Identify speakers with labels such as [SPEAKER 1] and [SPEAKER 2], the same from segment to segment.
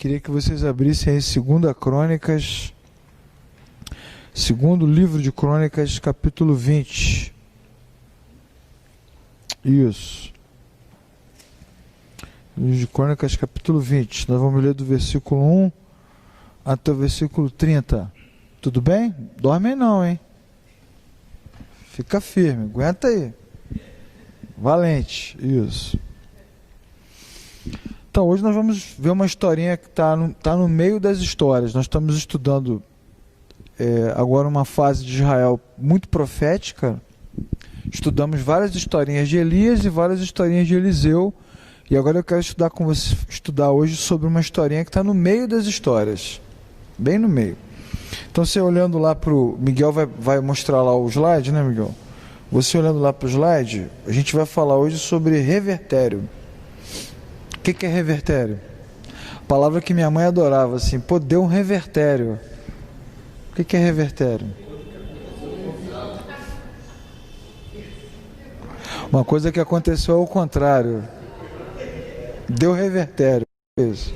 [SPEAKER 1] Queria que vocês abrissem aí 2 Crônicas, segundo livro de Crônicas, capítulo 20. Isso. Livro de Crônicas, capítulo 20. Nós vamos ler do versículo 1 até o versículo 30. Tudo bem? Dorme não, hein? Fica firme, aguenta aí. Valente, isso. Então, hoje nós vamos ver uma historinha que está no meio das histórias. Nós estamos estudando agora uma fase de Israel muito profética. Estudamos várias historinhas de Elias e várias historinhas de Eliseu. E agora eu quero estudar hoje sobre uma historinha que está no meio das histórias. Bem no meio. Então, você olhando lá para o... Miguel vai mostrar lá o slide, né, Miguel? Você olhando lá para o slide, a gente vai falar hoje sobre revertério. O que é revertério? Palavra que minha mãe adorava, assim, pô, deu um revertério. O que é revertério? Uma coisa que aconteceu ao contrário. Deu revertério. Isso.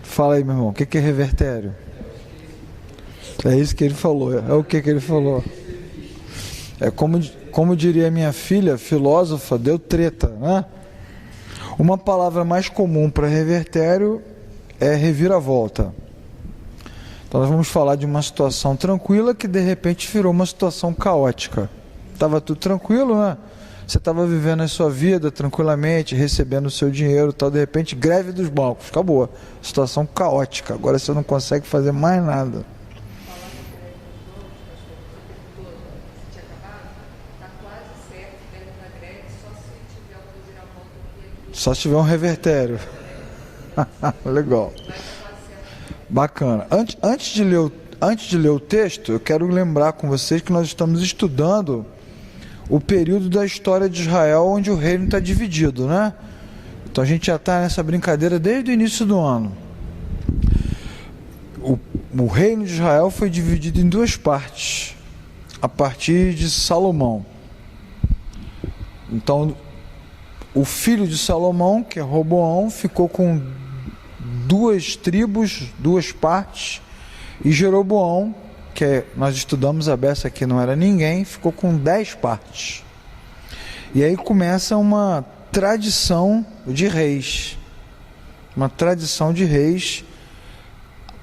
[SPEAKER 1] Fala aí, meu irmão, o que é revertério? É isso que ele falou. É o que ele falou? É como diria minha filha, filósofa, deu treta, né? Uma palavra mais comum para revertério é reviravolta. Então nós vamos falar de uma situação tranquila que de repente virou uma situação caótica. Estava tudo tranquilo, né? Você estava vivendo a sua vida tranquilamente, recebendo o seu dinheiro, tal, de repente greve dos bancos, acabou. Situação caótica, agora você não consegue fazer mais nada. Só se tiver um revertério. Legal. Bacana. Antes de ler o texto, eu quero lembrar com vocês que nós estamos estudando o período da história de Israel onde o reino está dividido, né? Então a gente já está nessa brincadeira desde o início do ano. O reino de Israel foi dividido em duas partes, a partir de Salomão. Então, o filho de Salomão, que é Roboão, ficou com duas tribos, duas partes, e Jeroboão, nós estudamos a beça que não era ninguém, ficou com 10 partes. E aí começa uma tradição de reis. Uma tradição de reis,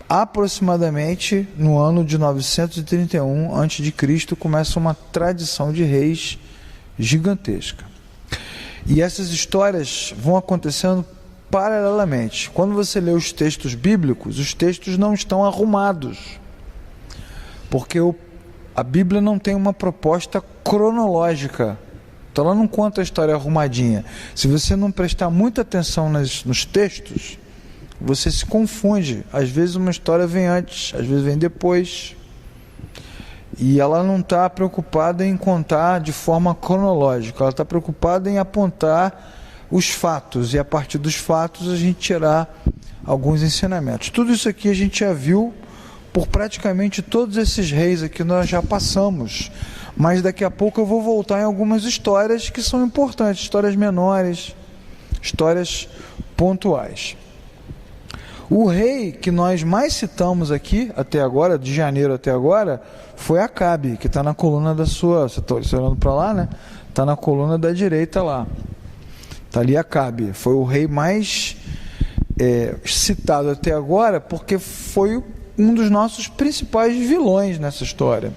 [SPEAKER 1] aproximadamente no ano de 931 a.C., começa uma tradição de reis gigantesca. E essas histórias vão acontecendo paralelamente. Quando você lê os textos bíblicos, os textos não estão arrumados, porque a Bíblia não tem uma proposta cronológica. Então ela não conta a história arrumadinha. Se você não prestar muita atenção nos textos, você se confunde. Às vezes uma história vem antes, às vezes vem depois. E ela não está preocupada em contar de forma cronológica, ela está preocupada em apontar os fatos, e a partir dos fatos a gente tirar alguns ensinamentos. Tudo isso aqui a gente já viu por praticamente todos esses reis aqui, nós já passamos, mas daqui a pouco eu vou voltar em algumas histórias que são importantes, histórias menores, histórias pontuais. O rei que nós mais citamos aqui, até agora, de janeiro até agora, foi Acabe, que está na coluna da sua... Você está olhando para lá, né? Está na coluna da direita lá. Está ali Acabe. Foi o rei mais citado até agora, porque foi um dos nossos principais vilões nessa história.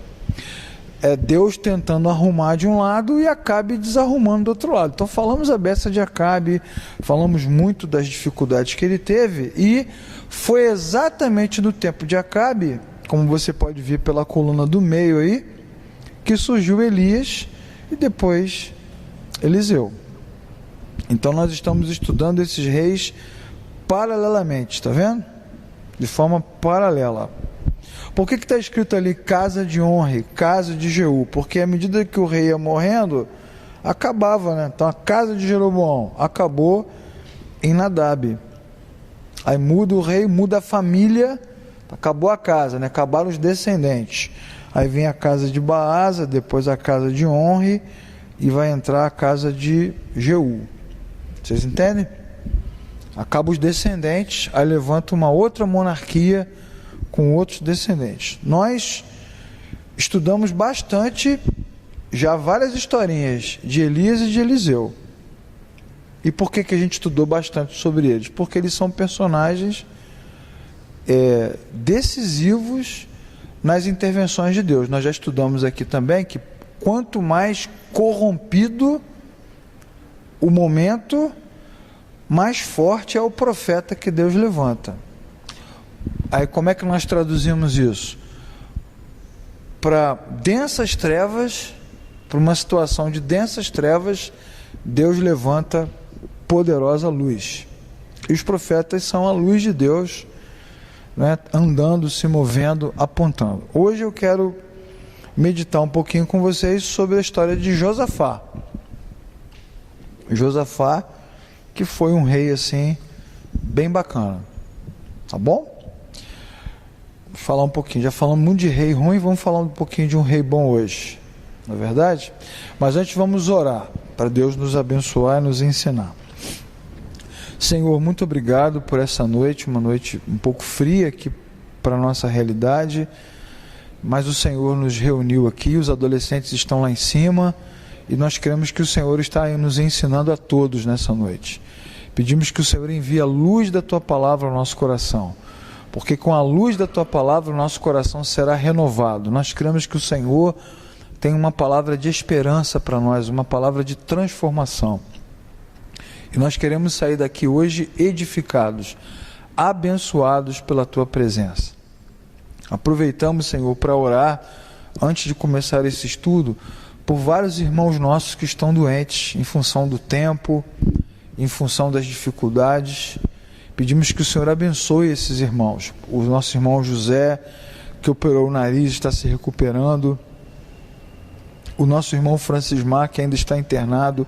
[SPEAKER 1] É Deus tentando arrumar de um lado e Acabe desarrumando do outro lado. Então falamos a beça de Acabe, falamos muito das dificuldades que ele teve, e foi exatamente no tempo de Acabe, como você pode ver pela coluna do meio aí, que surgiu Elias e depois Eliseu. Então nós estamos estudando esses reis paralelamente, está vendo? De forma paralela. Por que está escrito ali casa de Onre, casa de Jeú? Porque à medida que o rei ia morrendo, acabava, né? Então a casa de Jeroboão acabou em Nadab. Aí muda o rei, muda a família, acabou a casa, né? Acabaram os descendentes. Aí vem a casa de Baasa, depois a casa de Onre, e vai entrar a casa de Jeú. Vocês entendem? Acaba os descendentes, aí levanta uma outra monarquia com outros descendentes. Nós estudamos bastante já várias historinhas de Elias e de Eliseu. E por que a gente estudou bastante sobre eles? Porque eles são personagens decisivos nas intervenções de Deus. Nós já estudamos aqui também que quanto mais corrompido o momento, mais forte é o profeta que Deus levanta. Aí como é que nós traduzimos isso? Para densas trevas, para uma situação de densas trevas, Deus levanta poderosa luz. E os profetas são a luz de Deus, né, andando, se movendo, apontando. Hoje eu quero meditar um pouquinho com vocês sobre a história de Josafá. Josafá, que foi um rei assim, bem bacana. Tá bom? Vou falar um pouquinho. Já falamos muito de rei ruim, vamos falar um pouquinho de um rei bom hoje. Não é verdade? Mas antes vamos orar, para Deus nos abençoar e nos ensinar. Senhor, muito obrigado por essa noite, uma noite um pouco fria aqui para a nossa realidade, mas o Senhor nos reuniu aqui, os adolescentes estão lá em cima, e nós queremos que o Senhor está aí nos ensinando a todos nessa noite. Pedimos que o Senhor envie a luz da Tua Palavra ao nosso coração, porque com a luz da Tua Palavra o nosso coração será renovado. Nós queremos que o Senhor tenha uma palavra de esperança para nós, uma palavra de transformação. E nós queremos sair daqui hoje edificados, abençoados pela Tua presença. Aproveitamos, Senhor, para orar, antes de começar esse estudo, por vários irmãos nossos que estão doentes, em função do tempo, em função das dificuldades. Pedimos que o Senhor abençoe esses irmãos. O nosso irmão José, que operou o nariz, está se recuperando. O nosso irmão Francismar, que ainda está internado,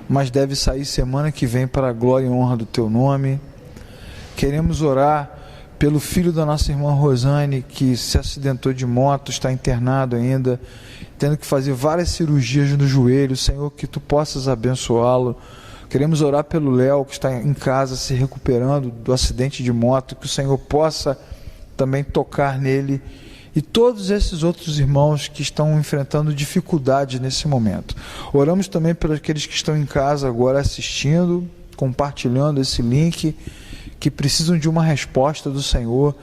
[SPEAKER 1] mas deve sair semana que vem para a glória e honra do Teu nome. Queremos orar pelo filho da nossa irmã Rosane, que se acidentou de moto, está internado ainda, tendo que fazer várias cirurgias no joelho. Senhor, que Tu possas abençoá-lo. Queremos orar pelo Léo, que está em casa se recuperando do acidente de moto, que o Senhor possa também tocar nele, e todos esses outros irmãos que estão enfrentando dificuldades nesse momento. Oramos também pelos aqueles que estão em casa agora assistindo, compartilhando esse link, que precisam de uma resposta do Senhor,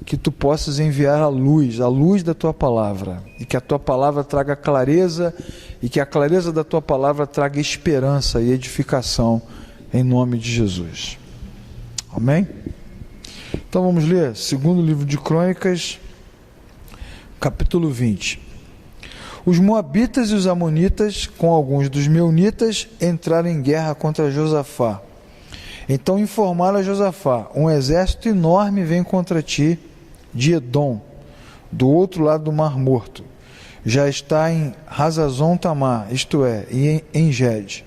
[SPEAKER 1] que Tu possas enviar a luz da Tua Palavra, e que a Tua Palavra traga clareza, e que a clareza da Tua Palavra traga esperança e edificação, em nome de Jesus. Amém? Então vamos ler, segundo livro de Crônicas, capítulo 20. Os moabitas e os amonitas, com alguns dos meunitas, entraram em guerra contra Josafá. Então informaram a Josafá: um exército enorme vem contra ti, de Edom, do outro lado do Mar Morto. Já está em Hazazon Tamar, isto é, em Engede.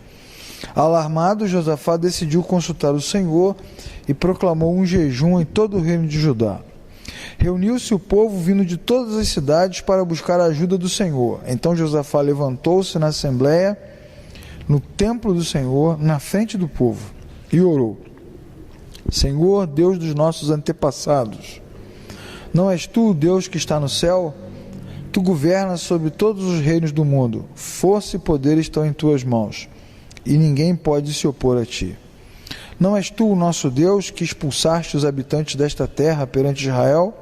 [SPEAKER 1] Alarmado, Josafá decidiu consultar o Senhor e proclamou um jejum em todo o reino de Judá. Reuniu-se o povo vindo de todas as cidades para buscar a ajuda do Senhor. Então Josafá levantou-se na assembleia, no templo do Senhor, na frente do povo, e orou: Senhor, Deus dos nossos antepassados, não és Tu o Deus que está no céu? Tu governas sobre todos os reinos do mundo. Força e poder estão em Tuas mãos, e ninguém pode se opor a Ti. Não és Tu o nosso Deus, que expulsaste os habitantes desta terra perante Israel,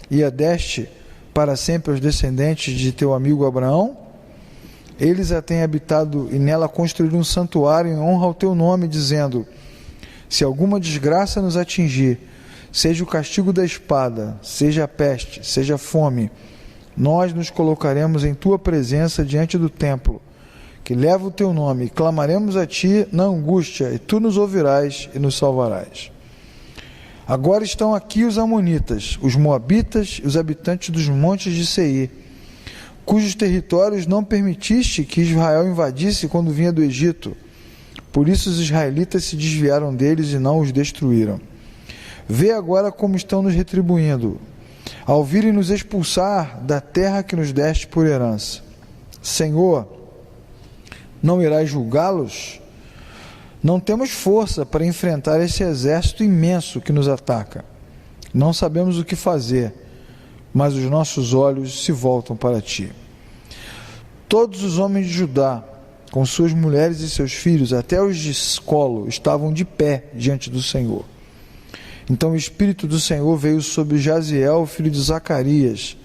[SPEAKER 1] e a deste para sempre aos descendentes de Teu amigo Abraão? Eles a têm habitado e nela construíram um santuário em honra ao Teu nome, dizendo: se alguma desgraça nos atingir, seja o castigo da espada, seja a peste, seja a fome, nós nos colocaremos em Tua presença diante do templo, que leva o Teu nome, e clamaremos a Ti na angústia, e Tu nos ouvirás e nos salvarás. Agora estão aqui os amonitas, os moabitas e os habitantes dos montes de Seir, cujos territórios não permitiste que Israel invadisse quando vinha do Egito. Por isso os israelitas se desviaram deles e não os destruíram. Vê agora como estão nos retribuindo, ao virem nos expulsar da terra que nos deste por herança. Senhor, não irás julgá-los? Não temos força para enfrentar esse exército imenso que nos ataca. Não sabemos o que fazer, mas os nossos olhos se voltam para ti. Todos os homens de Judá, com suas mulheres e seus filhos, até os de escolo, estavam de pé diante do Senhor. Então o Espírito do Senhor veio sobre Jaziel, filho de Zacarias,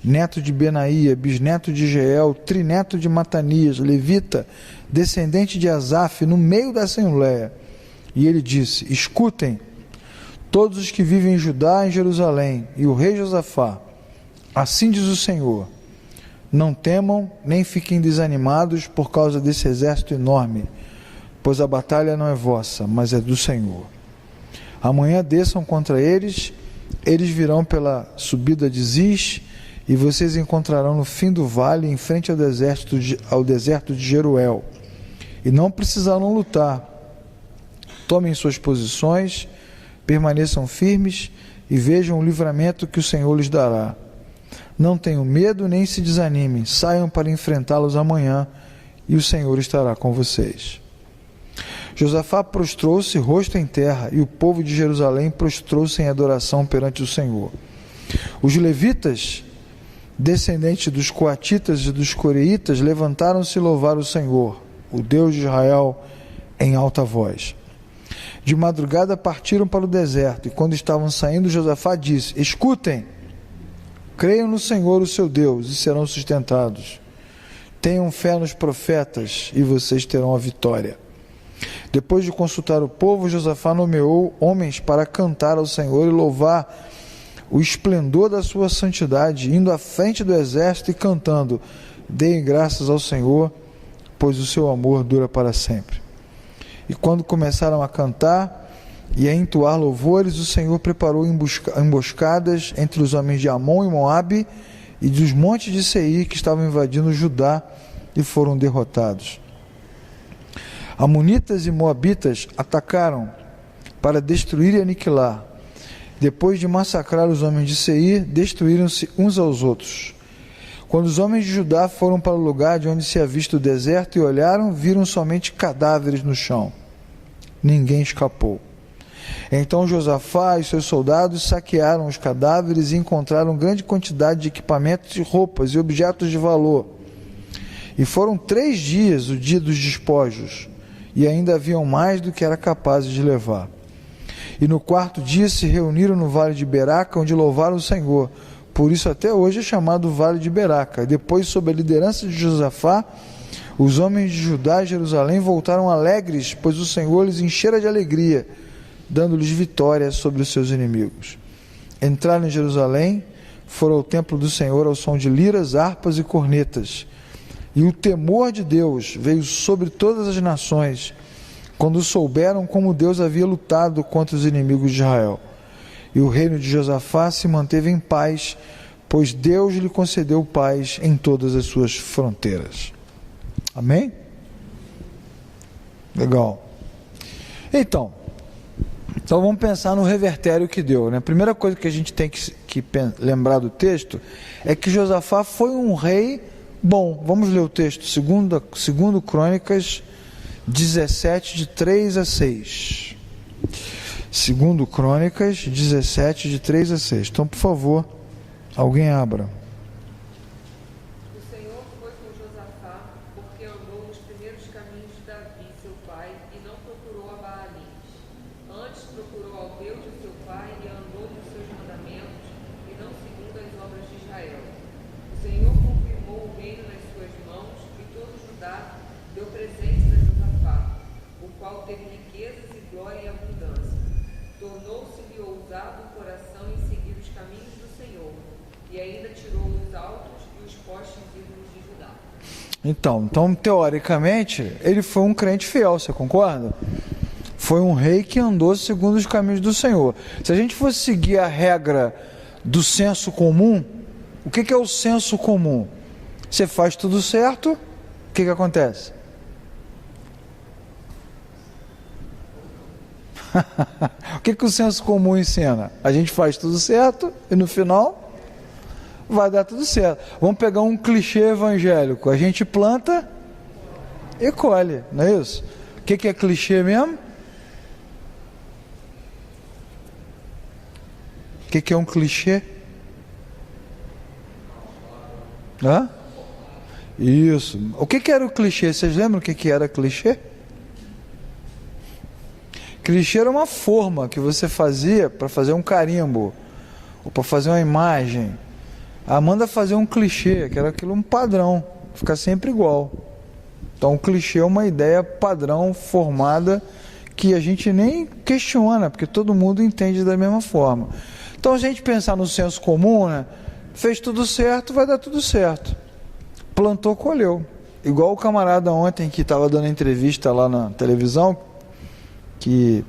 [SPEAKER 1] neto de Benaía, bisneto de Jeiel, trineto de Matanias, levita, descendente de Asaf, no meio da assembleia. E ele disse: escutem, todos os que vivem em Judá e em Jerusalém, e o rei Josafá, assim diz o Senhor: não temam, nem fiquem desanimados por causa desse exército enorme, pois a batalha não é vossa, mas é do Senhor. Amanhã desçam contra eles, eles virão pela subida de Ziz, e vocês encontrarão no fim do vale, em frente ao deserto de Jeruel. E não precisarão lutar. Tomem suas posições, permaneçam firmes e vejam o livramento que o Senhor lhes dará. Não tenham medo nem se desanimem, saiam para enfrentá-los amanhã, e o Senhor estará com vocês. Josafá prostrou-se rosto em terra, e o povo de Jerusalém prostrou-se em adoração perante o Senhor. Os levitas, descendentes dos coatitas e dos coreitas, levantaram-se e louvaram o Senhor, o Deus de Israel, em alta voz. De madrugada partiram para o deserto, e quando estavam saindo, Josafá disse: escutem, creiam no Senhor, o seu Deus, e serão sustentados. Tenham fé nos profetas, e vocês terão a vitória. Depois de consultar o povo, Josafá nomeou homens para cantar ao Senhor e louvar o esplendor da sua santidade, indo à frente do exército e cantando: deem graças ao Senhor, pois o seu amor dura para sempre. E quando começaram a cantar e a entoar louvores, o Senhor preparou emboscadas entre os homens de Amon e Moabe e dos montes de Seir que estavam invadindo Judá, e foram derrotados. Amonitas e moabitas atacaram para destruir e aniquilar. Depois de massacrar os homens de Seir, destruíram-se uns aos outros. Quando os homens de Judá foram para o lugar de onde se havia visto o deserto e olharam, viram somente cadáveres no chão. Ninguém escapou. Então Josafá e seus soldados saquearam os cadáveres e encontraram grande quantidade de equipamentos e roupas e objetos de valor. E foram 3 dias o dia dos despojos, e ainda haviam mais do que era capazes de levar. E no 4º dia se reuniram no vale de Beraca, onde louvaram o Senhor. Por isso até hoje é chamado Vale de Beraca. E depois, sob a liderança de Josafá, os homens de Judá e Jerusalém voltaram alegres, pois o Senhor lhes enchera de alegria, dando-lhes vitória sobre os seus inimigos. Entraram em Jerusalém, foram ao templo do Senhor ao som de liras, harpas e cornetas. E o temor de Deus veio sobre todas as nações, quando souberam como Deus havia lutado contra os inimigos de Israel. E o reino de Josafá se manteve em paz, pois Deus lhe concedeu paz em todas as suas fronteiras. Amém? Legal. Então vamos pensar no revertério que deu, né? A primeira coisa que a gente tem que lembrar do texto é que Josafá foi um rei bom. Vamos ler o texto, segundo Crônicas 17, de 3 a 6. Segundo Crônicas 17, de 3 a 6. Então, por favor, alguém abra.
[SPEAKER 2] O Senhor foi com Josafá, porque andou nos primeiros caminhos de Davi, seu pai, e não procurou a Baalins. Antes procurou ao Deus de seu pai e andou nos seus mandamentos, e não segundo as obras de Israel. O Senhor confirmou o reino nas suas mãos, e todo Judá deu presentes a Josafá, o qual teve riquezas e glória e abundância. Tornou-se-lhe ousado o coração em seguir os caminhos do Senhor, e ainda tirou os altos e os postes ídolos de Judá.
[SPEAKER 1] Então, teoricamente, ele foi um crente fiel, você concorda? Foi um rei que andou segundo os caminhos do Senhor. Se a gente fosse seguir a regra do senso comum, o que é o senso comum? Você faz tudo certo, o que acontece? O que o senso comum ensina? A gente faz tudo certo e no final vai dar tudo certo. Vamos pegar um clichê evangélico: a gente planta e colhe, não é isso? que é clichê mesmo? O que é um clichê? Hã? Isso. O que era o clichê? Vocês lembram o que era clichê? Clichê era uma forma que você fazia para fazer um carimbo, ou para fazer uma imagem. Manda fazer um clichê, que era aquilo um padrão, ficar sempre igual. Então o clichê é uma ideia padrão formada que a gente nem questiona, porque todo mundo entende da mesma forma. Então, se a gente pensar no senso comum, né, fez tudo certo, vai dar tudo certo. Plantou, colheu. Igual o camarada ontem que estava dando entrevista lá na televisão, que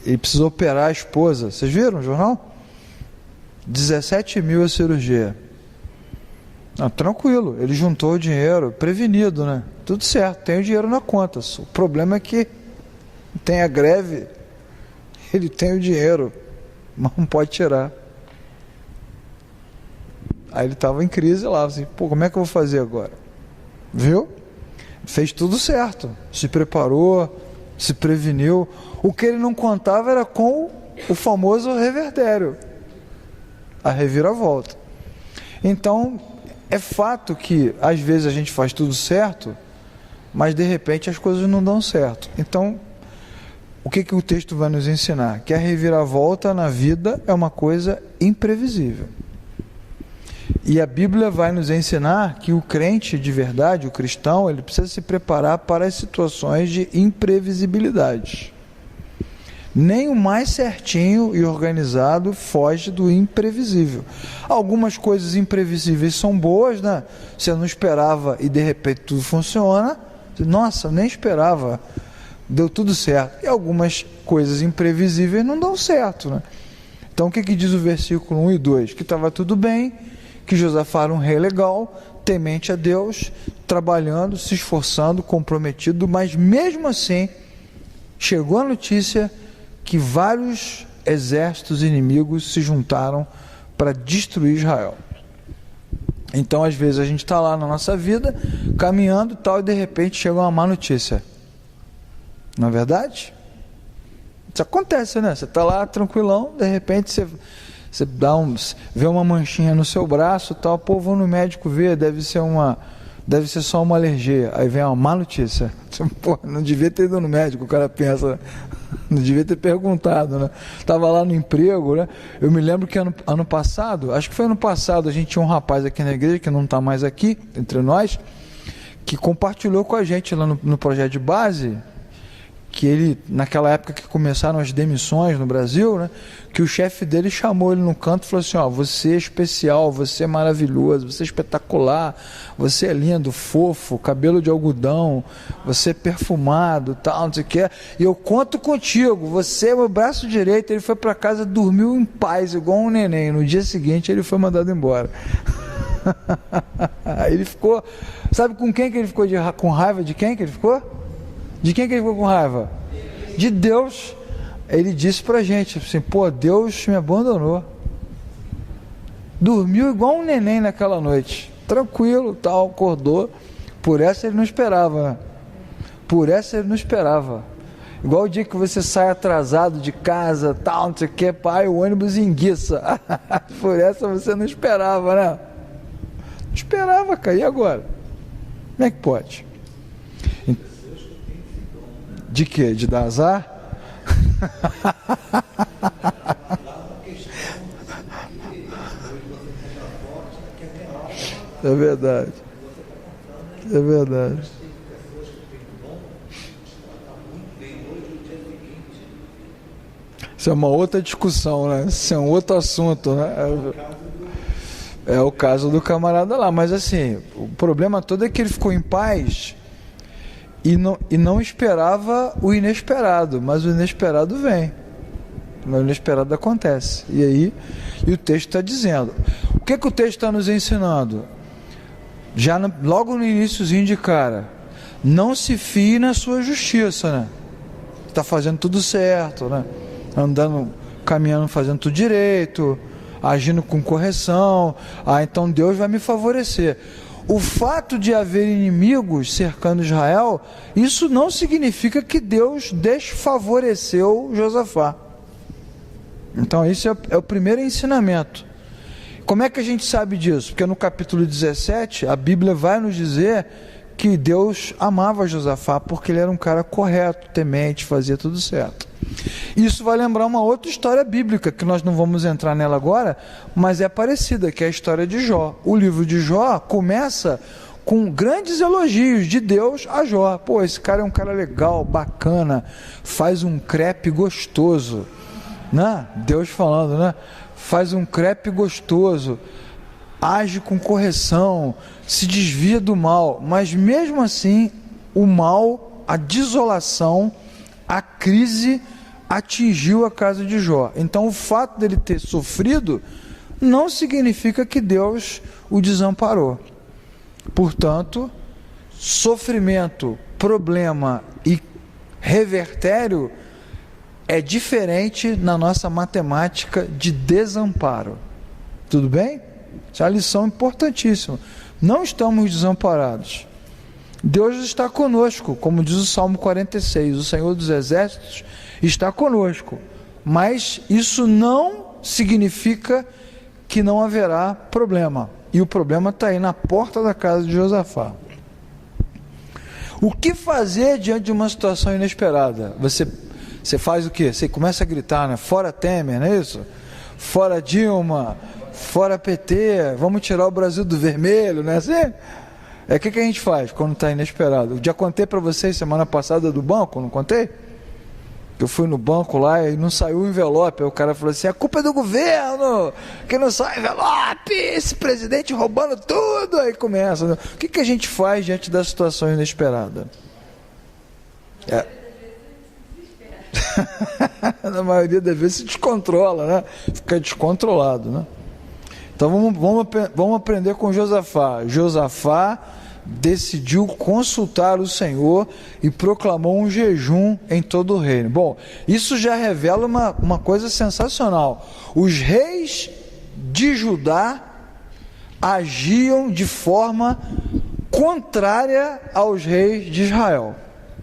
[SPEAKER 1] ele precisou operar a esposa. Vocês viram no jornal? 17 mil a cirurgia. Tranquilo, ele juntou o dinheiro, prevenido, né? Tudo certo, tem o dinheiro na conta. O problema é que tem a greve, ele tem o dinheiro, mas não pode tirar. Aí ele estava em crise lá, assim, como é que eu vou fazer agora? Viu? Fez tudo certo, se preparou, se preveniu. O que ele não contava era com o famoso revertério, a reviravolta. Então, é fato que às vezes a gente faz tudo certo, mas de repente as coisas não dão certo. Então, o que o texto vai nos ensinar? Que a reviravolta na vida é uma coisa imprevisível. E a Bíblia vai nos ensinar que o crente de verdade, o cristão, ele precisa se preparar para as situações de imprevisibilidade. Nem o mais certinho e organizado foge do imprevisível. Algumas coisas imprevisíveis são boas, né? Você não esperava e de repente tudo funciona. Nossa, nem esperava, deu tudo certo. E algumas coisas imprevisíveis não dão certo, né? Então o que diz o versículo 1 e 2? Que estava tudo bem, que Josafá era um rei legal, temente a Deus, trabalhando, se esforçando, comprometido, mas mesmo assim chegou a notícia que vários exércitos inimigos se juntaram para destruir Israel. Então, às vezes, a gente está lá na nossa vida, caminhando e tal, e de repente chega uma má notícia. Não é verdade? Isso acontece, né? Você está lá tranquilão, de repente você vê uma manchinha no seu braço, tal, pô, vou no médico ver, deve ser só uma alergia. Aí vem uma má notícia. Pô, não devia ter ido no médico, o cara pensa, não devia ter perguntado, né? Estava lá no emprego, né? Eu me lembro que ano passado, acho que foi ano passado, a gente tinha um rapaz aqui na igreja, que não está mais aqui, entre nós, que compartilhou com a gente lá no projeto de base, que ele, naquela época que começaram as demissões no Brasil, né, que o chefe dele chamou ele no canto e falou assim, você é especial, você é maravilhoso, você é espetacular, você é lindo, fofo, cabelo de algodão, você é perfumado, tal, não sei o que, e eu conto contigo, você é meu braço direito. Ele foi para casa, dormiu em paz, igual um neném. No dia seguinte ele foi mandado embora. Aí ele ficou, sabe com quem que ele ficou com raiva? De quem que ele ficou? De quem que ele ficou com raiva? De Deus. Ele disse pra gente assim, Deus me abandonou. Dormiu igual um neném naquela noite, tranquilo, tal, acordou. Por essa ele não esperava, né? Por essa ele não esperava. Igual o dia que você sai atrasado de casa, tal, não sei o que, pai, o ônibus enguiça. Por essa você não esperava, né? Não esperava, cara, e agora? Como é que pode? De quê? De dar azar? É verdade. É verdade. Isso é uma outra discussão, né? Isso é um outro assunto, né? É o caso do camarada lá. Mas assim, o problema todo é que ele ficou em paz e não esperava o inesperado, mas o inesperado vem. O inesperado acontece. E o texto está dizendo. O que o texto está nos ensinando? Logo no iniciozinho de cara, não se fie na sua justiça, né? Está fazendo tudo certo, né? Andando, caminhando, fazendo tudo direito, agindo com correção. Então Deus vai me favorecer. o fato de haver inimigos cercando Israel, isso não significa que Deus desfavoreceu Josafá. Então isso é o primeiro ensinamento. Como é que a gente sabe disso? Porque no capítulo 17, a Bíblia vai nos dizer que Deus amava Josafá porque ele era um cara correto, temente, fazia tudo certo. Isso vai lembrar uma outra história bíblica, que nós não vamos entrar nela agora, mas é parecida, que é a história de Jó. O livro de Jó começa com grandes elogios de Deus a Jó. Pô, esse cara é um cara legal, bacana, faz um crepe gostoso, né? Deus falando, né? Faz um crepe gostoso, age com correção, se desvia do mal, mas mesmo assim, o mal, a desolação, a crise atingiu a casa de Jó. Então o fato dele ter sofrido não significa que Deus o desamparou. Portanto, sofrimento, problema e revertério é diferente na nossa matemática de desamparo. Tudo bem? Essa é uma lição importantíssima. Não estamos desamparados. Deus está conosco, como diz o Salmo 46, o Senhor dos Exércitos está conosco, mas isso não significa que não haverá problema, e o problema está aí na porta da casa de Josafá. O que fazer diante de uma situação inesperada? Você faz o quê? Você começa a gritar, né? Fora Temer, não é isso? Fora Dilma, fora PT, vamos tirar o Brasil do vermelho, não é assim? O que a gente faz quando está inesperado? Já contei para vocês semana passada do banco, não contei? Eu fui no banco lá e não saiu o envelope. Aí o cara falou assim, a culpa é do governo, que não sai envelope, esse presidente roubando tudo. Aí começa. Né? O que a gente faz diante da situação inesperada? Na maioria das vezes se descontrola, né? Fica descontrolado, né? Então vamos aprender com Josafá. Josafá decidiu consultar o Senhor e proclamou um jejum em todo o reino. Bom, isso já revela uma coisa sensacional. Os reis de Judá agiam de forma contrária aos reis de Israel.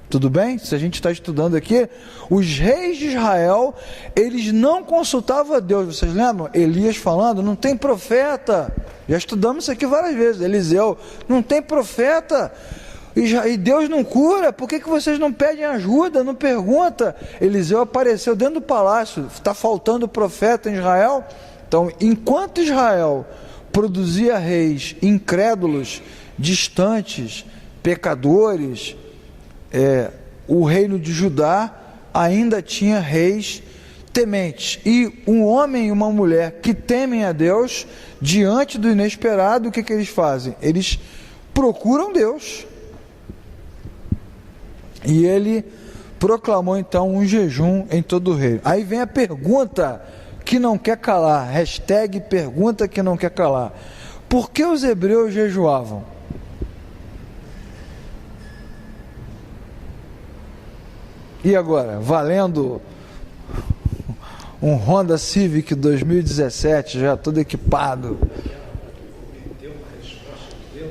[SPEAKER 1] Tudo bem? Se a gente está estudando aqui, os reis de Israel, eles não consultavam a Deus. Vocês lembram? Elias falando, não tem profeta. Já estudamos isso aqui várias vezes. Eliseu, não tem profeta. E Deus não cura. Por que vocês não pedem ajuda? Não pergunta. Eliseu apareceu dentro do palácio. Está faltando profeta em Israel? Então, enquanto Israel produzia reis incrédulos, distantes, pecadores, o reino de Judá ainda tinha reis tementes. E um homem e uma mulher que temem a Deus, diante do inesperado, o que eles fazem? Eles procuram Deus. E ele proclamou então um jejum em todo o reino. Aí vem a pergunta que não quer calar, hashtag pergunta que não quer calar. Por que os hebreus jejuavam? E agora, valendo um Honda Civic 2017, já todo equipado,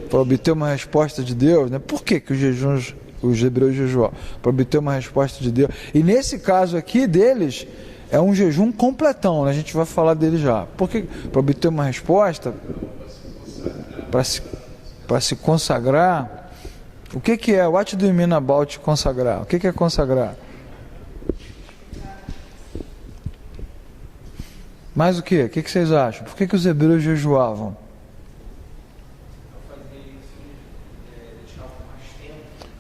[SPEAKER 1] para obter uma resposta de Deus, né? Por que os hebreus jejuam? Para obter uma resposta de Deus. E nesse caso aqui deles, é um jejum completão, né? A gente vai falar dele já. Por que? Para obter uma resposta, para se consagrar. O que é? What do you mean about consagrar? O que é consagrar? Mas o que? O que vocês acham? Por que os hebreus jejuavam?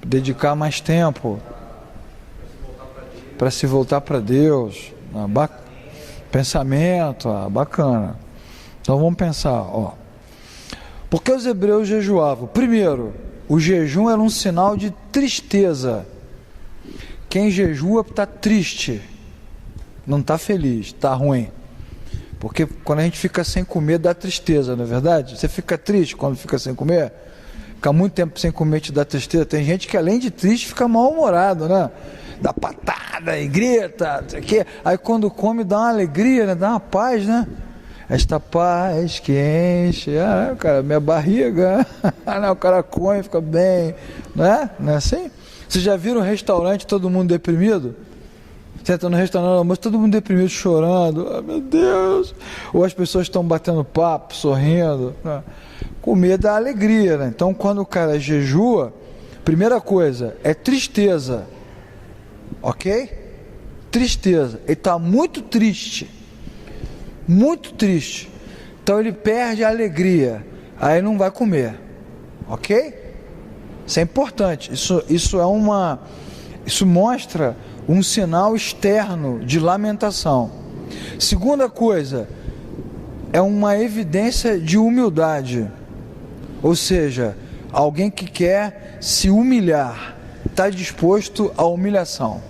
[SPEAKER 1] Dedicar mais tempo. Para se voltar para Deus. Pensamento, bacana. Então vamos pensar, ó. Por que os hebreus jejuavam? Primeiro, o jejum era um sinal de tristeza. Quem jejua está triste, não está feliz, está ruim. Porque quando a gente fica sem comer dá tristeza, não é verdade? Você fica triste quando fica sem comer? Ficar muito tempo sem comer te dá tristeza. Tem gente que além de triste fica mal-humorado, né? Dá patada e grita, não sei o quê. Aí quando come dá uma alegria, né? Dá uma paz, né? esta paz que enche, cara, minha barriga, o cara come, fica bem, não é? Não é assim? Vocês já viram um restaurante, todo mundo deprimido? Você entra no restaurante, mas todo mundo deprimido, chorando, meu Deus, ou as pessoas estão batendo papo, sorrindo, né? Comer dá alegria, né? Então quando o cara jejua, primeira coisa, é tristeza, ok? Tristeza, ele está muito triste, então ele perde a alegria, aí não vai comer, ok? Isso é importante, isso mostra um sinal externo de lamentação. Segunda coisa, é uma evidência de humildade, ou seja, alguém que quer se humilhar, está disposto à humilhação,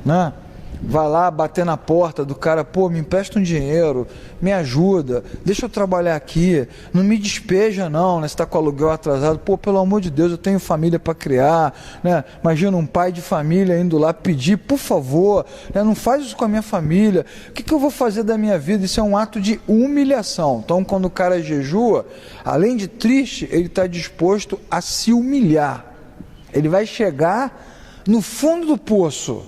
[SPEAKER 1] né? Vai lá bater na porta do cara, pô, me empresta um dinheiro, me ajuda, deixa eu trabalhar aqui, não me despeja não, né? Você está com o aluguel atrasado, pô, pelo amor de Deus, eu tenho família para criar, né? Imagina um pai de família indo lá pedir, por favor, né? Não faz isso com a minha família, o que eu vou fazer da minha vida? Isso é um ato de humilhação. Então quando o cara jejua, além de triste, ele está disposto a se humilhar, ele vai chegar no fundo do poço,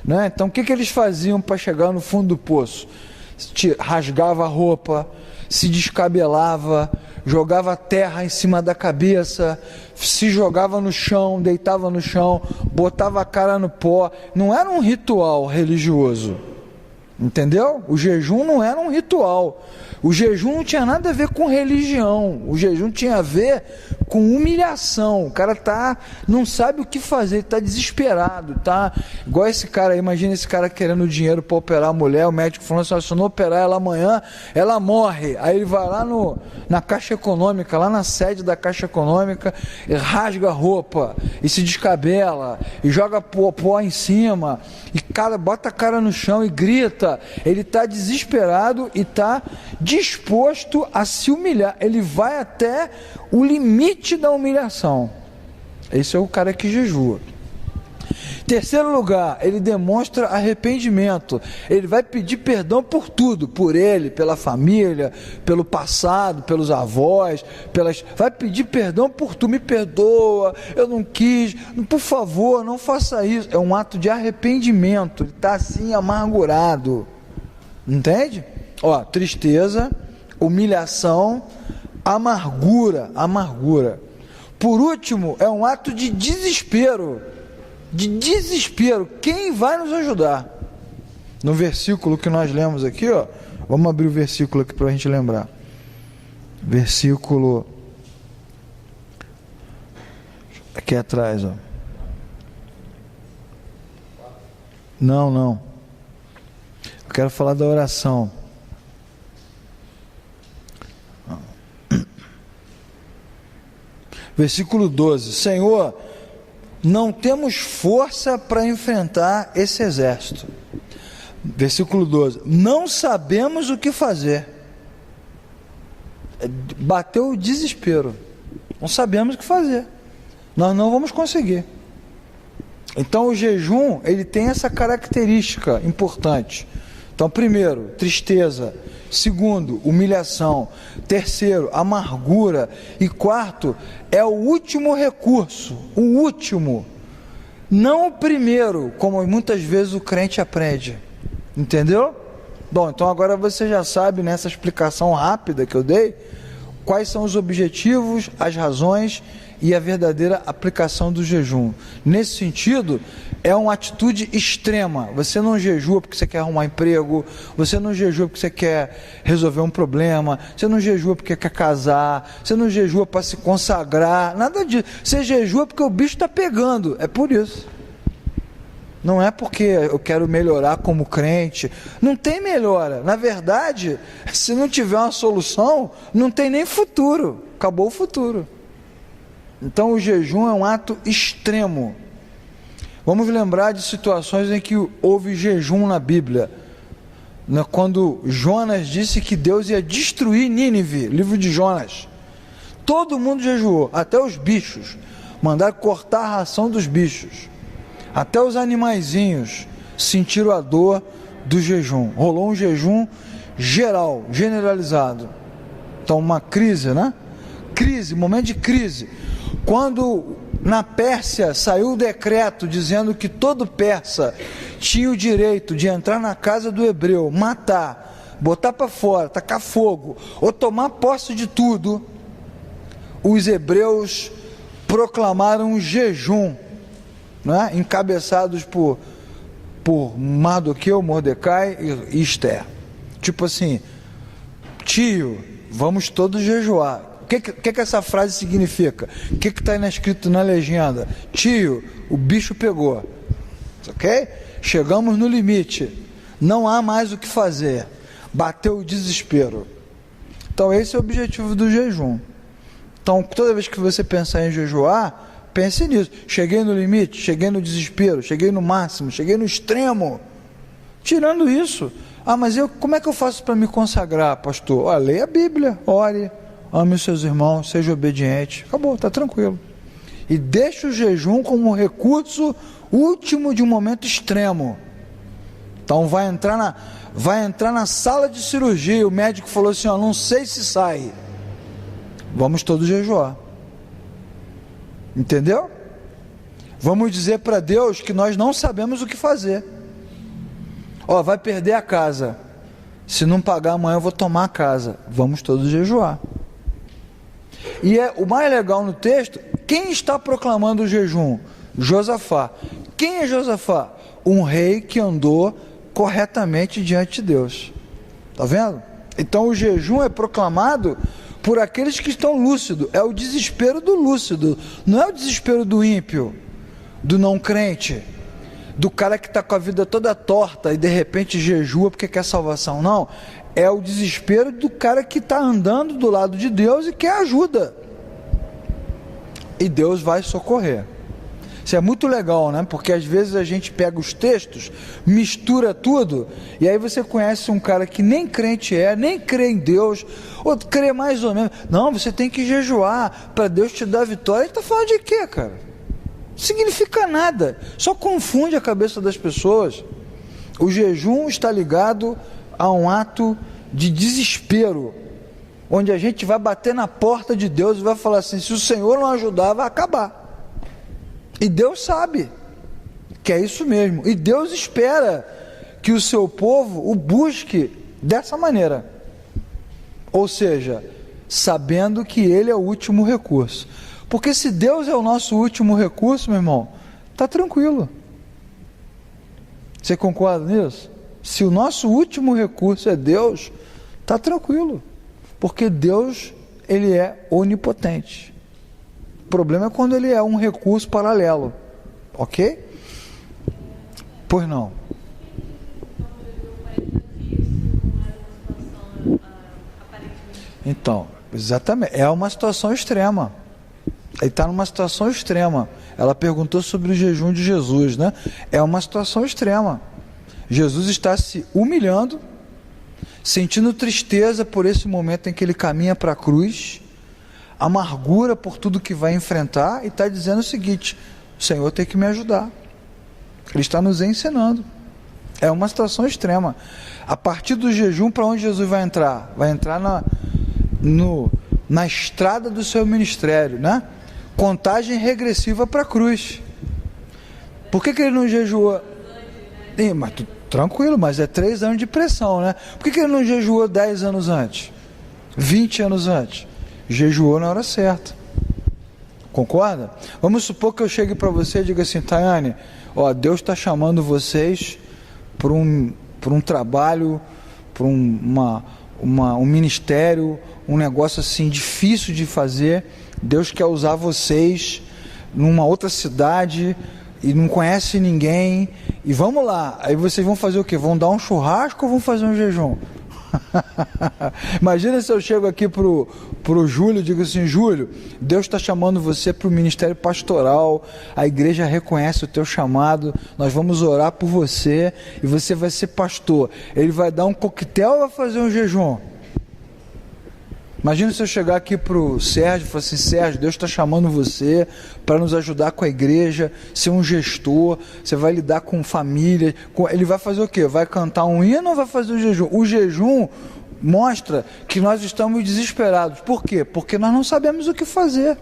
[SPEAKER 1] né? Então o que eles faziam para chegar no fundo do poço? Rasgava a roupa, se descabelava, jogava terra em cima da cabeça, se jogava no chão, deitava no chão, botava a cara no pó. Não era um ritual religioso, entendeu? O jejum não era um ritual, o jejum não tinha nada a ver com religião, o jejum tinha a ver com humilhação. O cara não sabe o que fazer, está desesperado, tá igual esse cara aí. Imagina esse cara querendo dinheiro para operar a mulher, o médico falando assim: se eu não operar ela amanhã, ela morre. Aí ele vai lá na Caixa Econômica, lá na sede da Caixa Econômica, e rasga a roupa, e se descabela, e joga pó em cima, e bota a cara no chão e grita. Ele está desesperado e está disposto a se humilhar, ele vai até o limite da humilhação. Esse é o cara que jejua. Terceiro lugar, ele demonstra arrependimento, ele vai pedir perdão por tudo, por ele, pela família, pelo passado, pelos avós, vai pedir perdão por tudo. Me perdoa, eu não quis, por favor, não faça isso. É um ato de arrependimento, ele está assim amargurado, entende? Tristeza, humilhação, amargura. Por último, é um ato de desespero. Quem vai nos ajudar? No versículo que nós lemos aqui, vamos abrir o versículo aqui para a gente lembrar. Versículo aqui atrás, Não. Eu quero falar da oração. Versículo 12: Senhor, não temos força para enfrentar esse exército. Versículo 12: não sabemos o que fazer. Bateu o desespero, não sabemos o que fazer, nós não vamos conseguir. Então o jejum, ele tem essa característica importante. Então, primeiro, tristeza. Segundo, humilhação. Terceiro, amargura. E quarto, é o último recurso. O último. Não o primeiro, como muitas vezes o crente aprende. Entendeu? Bom, então agora você já sabe, nessa explicação rápida que eu dei, quais são os objetivos, as razões e a verdadeira aplicação do jejum. Nesse sentido, é uma atitude extrema. Você não jejua porque você quer arrumar emprego, você não jejua porque você quer resolver um problema, você não jejua porque quer casar, você não jejua para se consagrar, nada disso. Você jejua porque o bicho está pegando, é por isso. Não é porque eu quero melhorar como crente, não tem melhora. Na verdade, se não tiver uma solução, não tem nem futuro, acabou o futuro. Então o jejum é um ato extremo. Vamos lembrar de situações em que houve jejum na Bíblia. Quando Jonas disse que Deus ia destruir Nínive, livro de Jonas. Todo mundo jejuou, até os bichos. Mandaram cortar a ração dos bichos. Até os animaizinhos sentiram a dor do jejum. Rolou um jejum geral, generalizado. Então, uma crise, né? Crise, momento de crise. Quando na Pérsia saiu o decreto dizendo que todo persa tinha o direito de entrar na casa do hebreu, matar, botar para fora, tacar fogo, ou tomar posse de tudo, os hebreus proclamaram um jejum, né? Encabeçados por Mardoqueu, Mordecai e Esther. Tipo assim, tio, vamos todos jejuar. O que essa frase significa? O que está escrito na legenda? Tio, o bicho pegou. Ok? Chegamos no limite. Não há mais o que fazer. Bateu o desespero. Então esse é o objetivo do jejum. Então toda vez que você pensar em jejuar, pense nisso. Cheguei no limite, cheguei no desespero, cheguei no máximo, cheguei no extremo. Tirando isso, mas como é que eu faço para me consagrar, pastor? Olha, leia a Bíblia, ore, ame os seus irmãos, seja obediente. Acabou, está tranquilo. E deixe o jejum como recurso último de um momento extremo. Então vai entrar na sala de cirurgia, o médico falou assim, não sei se sai. Vamos todos jejuar. Entendeu? Vamos dizer para Deus que nós não sabemos o que fazer. Vai perder a casa. Se não pagar amanhã eu vou tomar a casa. Vamos todos jejuar. E o mais legal no texto, quem está proclamando o jejum? Josafá. Quem é Josafá? Um rei que andou corretamente diante de Deus. Está vendo? Então o jejum é proclamado por aqueles que estão lúcidos. É o desespero do lúcido. Não é o desespero do ímpio, do não crente, do cara que está com a vida toda torta e de repente jejua porque quer salvação. Não. É o desespero do cara que está andando do lado de Deus e quer ajuda. E Deus vai socorrer. Isso é muito legal, né? Porque às vezes a gente pega os textos, mistura tudo, e aí você conhece um cara que nem crente nem crê em Deus, ou crê mais ou menos. Não, você tem que jejuar para Deus te dar vitória. Ele está falando de quê, cara? Não significa nada. Só confunde a cabeça das pessoas. O jejum está ligado a um ato de desespero, onde a gente vai bater na porta de Deus e vai falar assim, se o Senhor não ajudar, vai acabar. E Deus sabe que é isso mesmo. E Deus espera que o seu povo o busque dessa maneira. Ou seja, sabendo que Ele é o último recurso. Porque se Deus é o nosso último recurso, meu irmão, está tranquilo. Você concorda nisso? Se o nosso último recurso é Deus, está tranquilo. Porque Deus, Ele é onipotente. O problema é quando ele é um recurso paralelo, ok? Pois não. Então, exatamente, é uma situação extrema. Ele está numa situação extrema. Ela perguntou sobre o jejum de Jesus, né? É uma situação extrema. Jesus está se humilhando, sentindo tristeza por esse momento em que ele caminha para a cruz, amargura por tudo que vai enfrentar, e está dizendo o seguinte: o Senhor tem que me ajudar. Ele está nos ensinando. É uma situação extrema. A partir do jejum, para onde Jesus vai entrar? Vai entrar na estrada do seu ministério, né? Contagem regressiva para a cruz. Por que ele não jejuou? Mas tranquilo, mas é 3 anos de pressão, né? Por que ele não jejuou 10 anos antes? 20 anos antes? Jejuou na hora certa. Concorda? Vamos supor que eu chegue para você e diga assim: Tayane, Deus está chamando vocês para um trabalho, para um ministério, um negócio assim difícil de fazer. Deus quer usar vocês numa outra cidade e não conhece ninguém, e vamos lá. Aí vocês vão fazer o quê? Vão dar um churrasco ou vão fazer um jejum? Imagina se eu chego aqui pro Júlio e digo assim: Júlio, Deus está chamando você para o ministério pastoral, a igreja reconhece o teu chamado, nós vamos orar por você e você vai ser pastor. Ele vai dar um coquetel ou vai fazer um jejum? Imagina se eu chegar aqui para o Sérgio e falar assim: Sérgio, Deus está chamando você para nos ajudar com a igreja, ser um gestor, você vai lidar com família. Ele vai fazer o quê? Vai cantar um hino ou vai fazer o jejum? O jejum mostra que nós estamos desesperados. Por quê? Porque nós não sabemos o que fazer.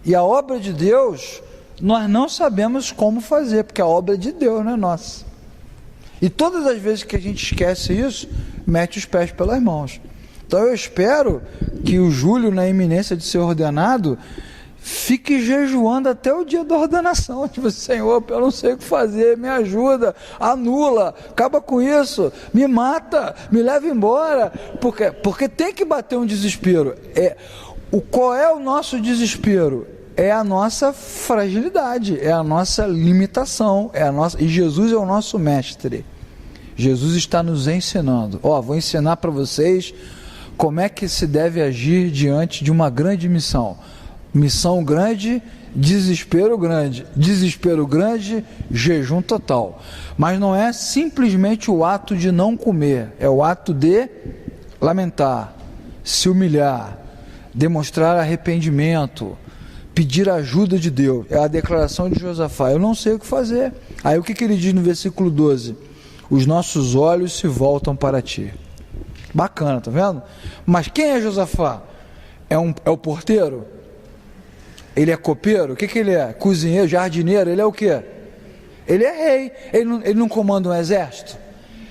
[SPEAKER 1] E a obra de Deus, nós não sabemos como fazer, porque a obra é de Deus, não é nossa. E todas as vezes que a gente esquece isso, mete os pés pelas mãos. Então eu espero que o Júlio, na iminência de ser ordenado, fique jejuando até o dia da ordenação. Tipo, Senhor, eu não sei o que fazer, me ajuda, anula, acaba com isso, me mata, me leva embora. Porque tem que bater um desespero. Qual é o nosso desespero? É a nossa fragilidade, é a nossa limitação, e Jesus é o nosso mestre. Jesus está nos ensinando. Vou ensinar para vocês como é que se deve agir diante de uma grande missão. Missão grande, desespero grande. Desespero grande, jejum total. Mas não é simplesmente o ato de não comer, é o ato de lamentar, se humilhar, demonstrar arrependimento, pedir a ajuda de Deus. É a declaração de Josafá: eu não sei o que fazer. Aí o que ele diz no versículo 12? Os nossos olhos se voltam para ti. Bacana, tá vendo? Mas quem é Josafá? É o porteiro? Ele é copeiro? O que ele é? Cozinheiro, jardineiro? Ele é o quê? Ele é rei. Ele não comanda um exército?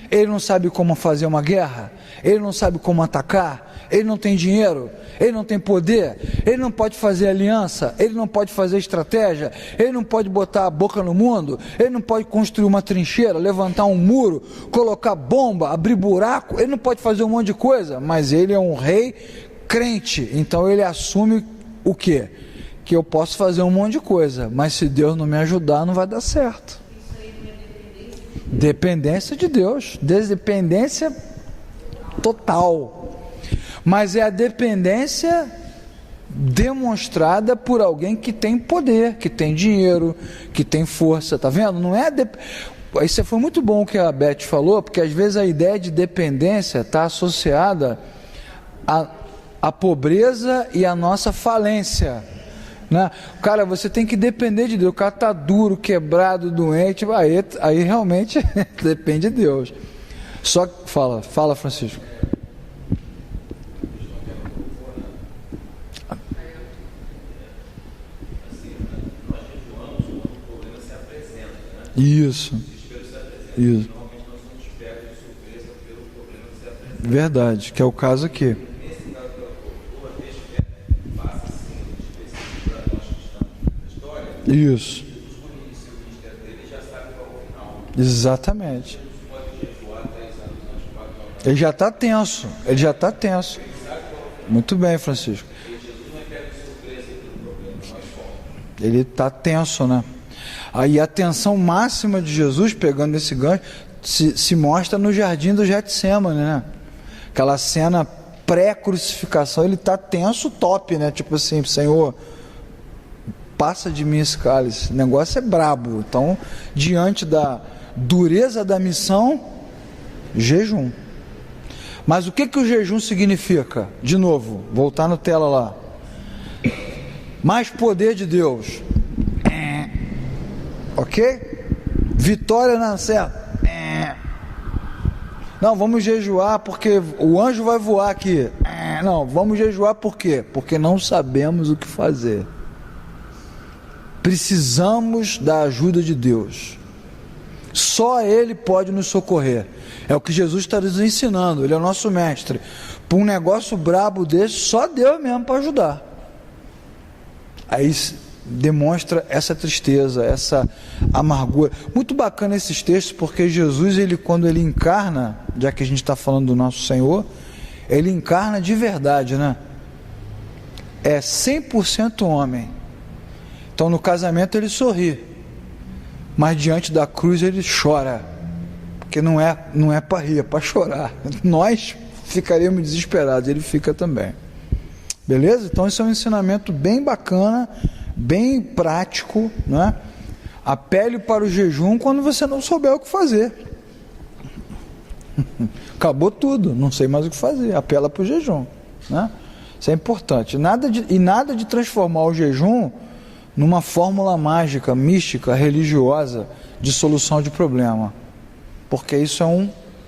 [SPEAKER 1] Ele não sabe como fazer uma guerra? Ele não sabe como atacar? Ele não tem dinheiro? Ele não tem poder? Ele não pode fazer aliança? Ele não pode fazer estratégia? Ele não pode botar a boca no mundo? Ele não pode construir uma trincheira, levantar um muro, colocar bomba, abrir buraco? Ele não pode fazer um monte de coisa, mas ele é um rei crente, então ele assume o quê? Que eu posso fazer um monte de coisa, mas se Deus não me ajudar, não vai dar certo.
[SPEAKER 2] Isso aí não é dependência?
[SPEAKER 1] Dependência de Deus, dependência total. Mas é a dependência demonstrada por alguém que tem poder, que tem dinheiro, que tem força, tá vendo? Não é Isso foi muito bom o que a Beth falou, porque às vezes a ideia de dependência está associada à pobreza e à nossa falência, né? Cara, você tem que depender de Deus. O cara está duro, quebrado, doente, aí realmente depende de Deus. Só que fala, Francisco. Isso. Verdade, que é o caso aqui. Isso. Exatamente. Ele já está tenso. Muito bem, Francisco. Ele está tenso, né? Aí a tensão máxima de Jesus, pegando esse gancho, se mostra no jardim do Getsêmani, né? Aquela cena pré-crucificação, ele está tenso top, né? Tipo assim, Senhor, passa de mim esse cálice. O negócio é brabo. Então, diante da dureza da missão, jejum. Mas o que o jejum significa? De novo, voltar no tela lá. Mais poder de Deus. Ok? Vitória na certa. Não, vamos jejuar porque o anjo vai voar aqui. Não, vamos jejuar por quê? Porque não sabemos o que fazer. Precisamos da ajuda de Deus. Só Ele pode nos socorrer. É o que Jesus está nos ensinando. Ele é o nosso mestre. Para um negócio brabo desse, só Deus mesmo para ajudar. Aí demonstra essa tristeza, essa amargura. Muito bacana esses textos, porque Jesus, quando ele encarna, já que a gente está falando do nosso Senhor, ele encarna de verdade, né? É 100% homem. Então no casamento ele sorri, mas diante da cruz ele chora, porque não é para rir, é para chorar. Nós ficaríamos desesperados, ele fica também. Beleza? Então esse é um ensinamento bem bacana, bem prático, né? Apele para o jejum quando você não souber o que fazer. Acabou tudo, não sei mais o que fazer, apela para o jejum. né? Isso é importante. Nada de transformar o jejum numa fórmula mágica, mística, religiosa de solução de problema. Porque isso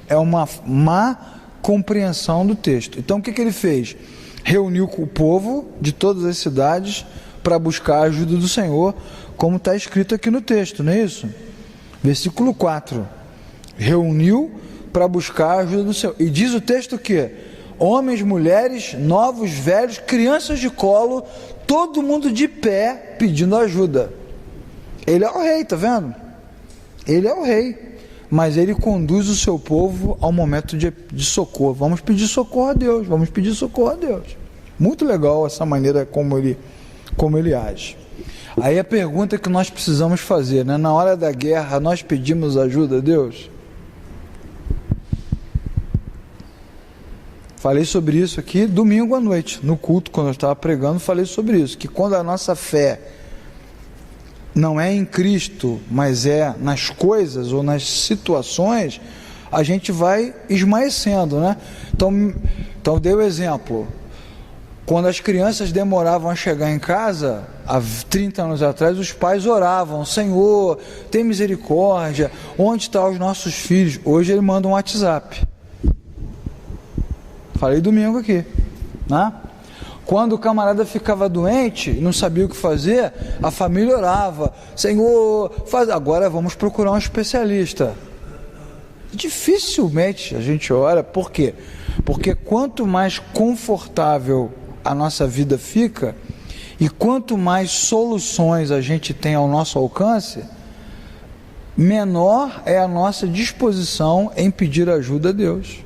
[SPEAKER 1] é uma má compreensão do texto. Então o que ele fez? Reuniu com o povo de todas as cidades para buscar a ajuda do Senhor, como está escrito aqui no texto, não é isso? Versículo 4. Reuniu para buscar a ajuda do Senhor. E diz o texto que homens, mulheres, novos, velhos, crianças de colo, todo mundo de pé pedindo ajuda. Ele é o rei, tá vendo? Ele é o rei, mas ele conduz o seu povo ao momento de socorro. Vamos pedir socorro a Deus, vamos pedir socorro a Deus. Muito legal essa maneira como ele age. Aí a pergunta que nós precisamos fazer, né? Na hora da guerra, nós pedimos ajuda a Deus? Falei sobre isso aqui domingo à noite, no culto, quando eu estava pregando, falei sobre isso, que quando a nossa fé não é em Cristo, mas é nas coisas ou nas situações, a gente vai esmaecendo, né? Então dei o exemplo. Quando as crianças demoravam a chegar em casa, há 30 anos atrás, os pais oravam: Senhor, tem misericórdia, onde estão os nossos filhos? Hoje ele manda um WhatsApp. Falei domingo aqui, né? Quando o camarada ficava doente e não sabia o que fazer, a família orava: Senhor, agora vamos procurar um especialista. Dificilmente a gente ora. Por quê? Porque quanto mais confortável a nossa vida fica e quanto mais soluções a gente tem ao nosso alcance, menor é a nossa disposição em pedir ajuda a Deus.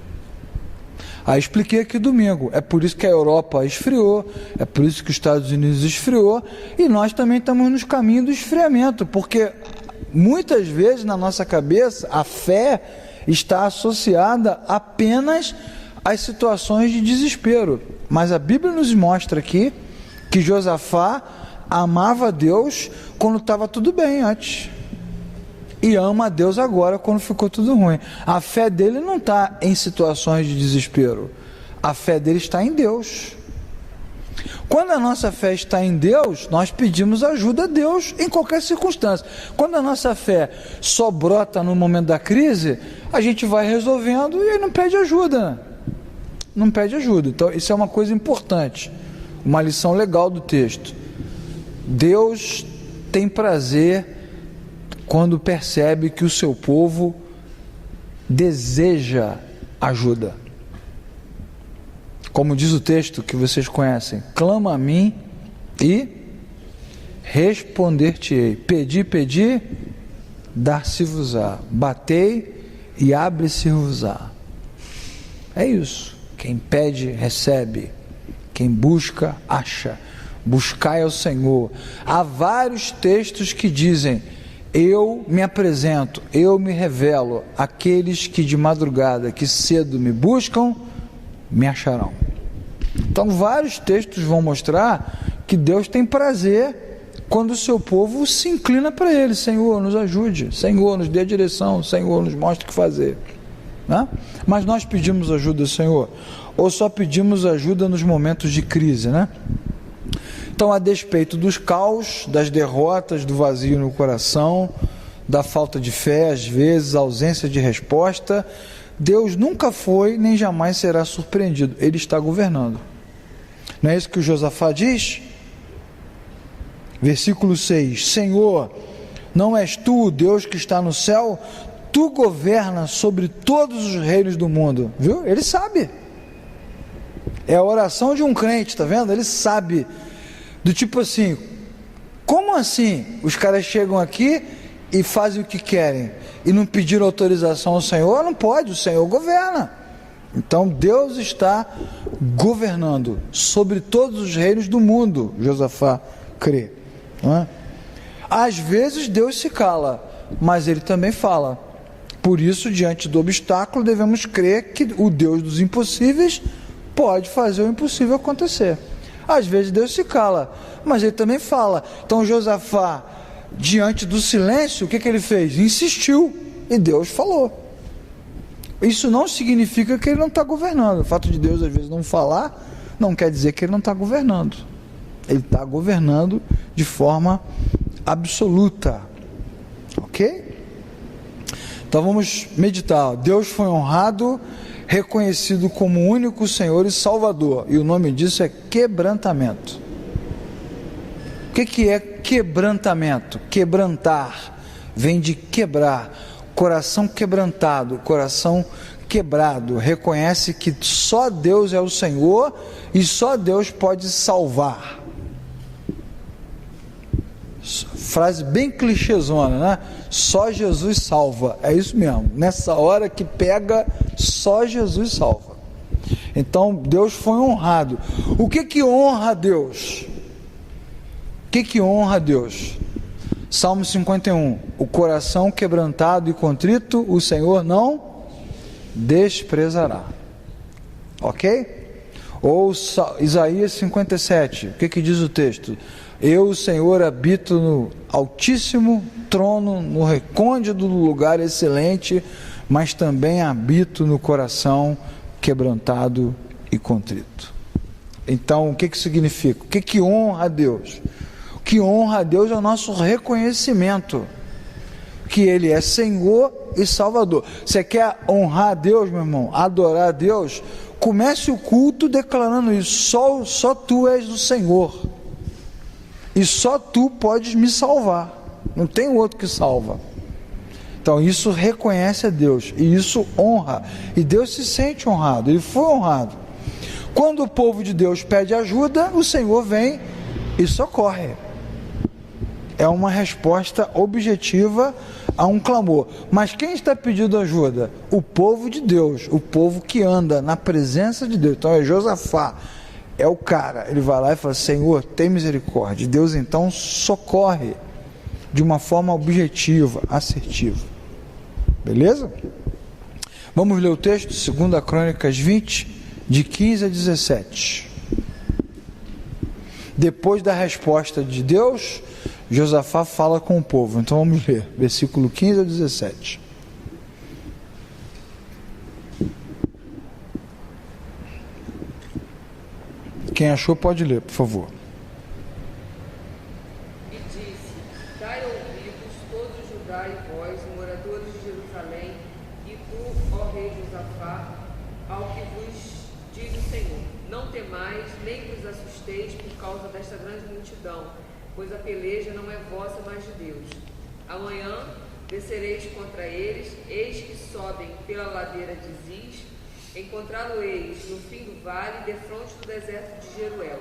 [SPEAKER 1] Aí expliquei aqui domingo, é por isso que a Europa esfriou, é por isso que os Estados Unidos esfriou, e nós também estamos nos caminhos do esfriamento, porque muitas vezes na nossa cabeça a fé está associada apenas às situações de desespero, mas a Bíblia nos mostra aqui que Josafá amava a Deus quando estava tudo bem antes, e ama a Deus agora quando ficou tudo ruim. A fé dele não está em situações de desespero, a fé dele está em Deus. Quando a nossa fé está em Deus, nós pedimos ajuda a Deus em qualquer circunstância. Quando a nossa fé só brota no momento da crise, a gente vai resolvendo e não pede ajuda, não pede ajuda. Então isso é uma coisa importante, uma lição legal do texto. Deus tem prazer quando percebe que o seu povo deseja ajuda. Como diz o texto que vocês conhecem: clama a mim e responder-te-ei. Pedi, dar-se-vos-á. Batei e abre-se-vos-á. É isso. Quem pede, recebe. Quem busca, acha. Buscai ao Senhor. Há vários textos que dizem: eu me apresento, eu me revelo, aqueles que de madrugada, que cedo me buscam, me acharão. Então vários textos vão mostrar que Deus tem prazer quando o seu povo se inclina para Ele. Senhor, nos ajude, Senhor, nos dê a direção, Senhor, nos mostre o que fazer, né? Mas nós pedimos ajuda, Senhor, ou só pedimos ajuda nos momentos de crise, né? Então, a despeito dos caos, das derrotas, do vazio no coração, da falta de fé, às vezes, ausência de resposta, Deus nunca foi nem jamais será surpreendido. Ele está governando. Não é isso que o Josafá diz? Versículo 6: Senhor, não és tu o Deus que está no céu? Tu governas sobre todos os reinos do mundo. Viu? Ele sabe. É a oração de um crente, tá vendo? Ele sabe. Do tipo assim, como assim os caras chegam aqui e fazem o que querem e não pediram autorização ao Senhor? Não pode, o Senhor governa. Então Deus está governando sobre todos os reinos do mundo, Josafá crê, não é? Às vezes Deus se cala, mas Ele também fala. Por isso, diante do obstáculo, devemos crer que o Deus dos impossíveis pode fazer o impossível acontecer. Às vezes Deus se cala, mas Ele também fala. Então Josafá, diante do silêncio, o que ele fez? Insistiu, e Deus falou. Isso não significa que Ele não está governando. O fato de Deus às vezes não falar, não quer dizer que ele não está governando. Ele está governando de forma absoluta. Ok? Então vamos meditar. Deus foi honrado, reconhecido como único Senhor e Salvador. E o nome disso é quebrantamento. O que é quebrantamento? Quebrantar vem de quebrar. Coração quebrantado, coração quebrado. Reconhece que só Deus é o Senhor e só Deus pode salvar. Frase bem clichêzona, né? Só Jesus salva. É isso mesmo. Nessa hora que pega, só Jesus salva. Então Deus foi honrado. O que honra a Deus? O que honra a Deus? Salmo 51. O coração quebrantado e contrito, o Senhor não desprezará. Ok? Ou Isaías 57. O que diz o texto? Eu, o Senhor, habito no altíssimo trono, no recôndito lugar excelente, mas também habito no coração quebrantado e contrito. Então, o que significa? O que honra a Deus? O que honra a Deus é o nosso reconhecimento que Ele é Senhor e Salvador. Você quer honrar a Deus, meu irmão? Adorar a Deus? Comece o culto declarando isso. Só Tu és o Senhor. E só Tu podes me salvar. Não tem outro que salva. Então isso reconhece a Deus. E isso honra. E Deus se sente honrado. Ele foi honrado. Quando o povo de Deus pede ajuda, o Senhor vem e socorre. É uma resposta objetiva a um clamor. Mas quem está pedindo ajuda? O povo de Deus. O povo que anda na presença de Deus. Então é Josafá. É o cara, ele vai lá e fala: Senhor, tem misericórdia. Deus então socorre de uma forma objetiva, assertiva. Beleza? Vamos ler o texto, 2 Crônicas 20, de 15 a 17. Depois da resposta de Deus, Josafá fala com o povo. Então vamos ler, versículo 15 a 17. Quem achou pode ler, por favor.
[SPEAKER 2] E disse: Dai ouvidos, todos Judá e vós, moradores de Jerusalém, e tu, ó rei Josafá, ao que vos diz o Senhor: não temais, nem vos assusteis por causa desta grande multidão, pois a peleja não é vossa, mas de Deus. Amanhã descereis contra eles, eis que sobem pela ladeira de Ziz, encontrá-lo-eis no fim do vale, defronte do deserto de Jeruel.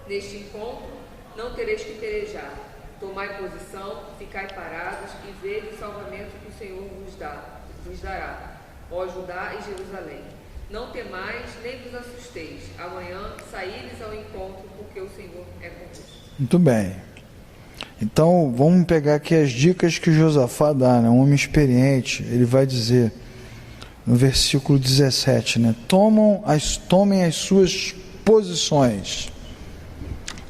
[SPEAKER 2] Neste encontro não tereis que pelejar. Tomai posição, ficai parados e vede o salvamento que o Senhor vos dará, ó Judá e Jerusalém. Não temais, nem vos assusteis. Amanhã saíres ao encontro, porque o Senhor é convosco.
[SPEAKER 1] Muito bem. Então vamos pegar aqui as dicas que Josafá dá, né? Um homem experiente. Ele vai dizer no versículo 17, né? Tomem as suas posições.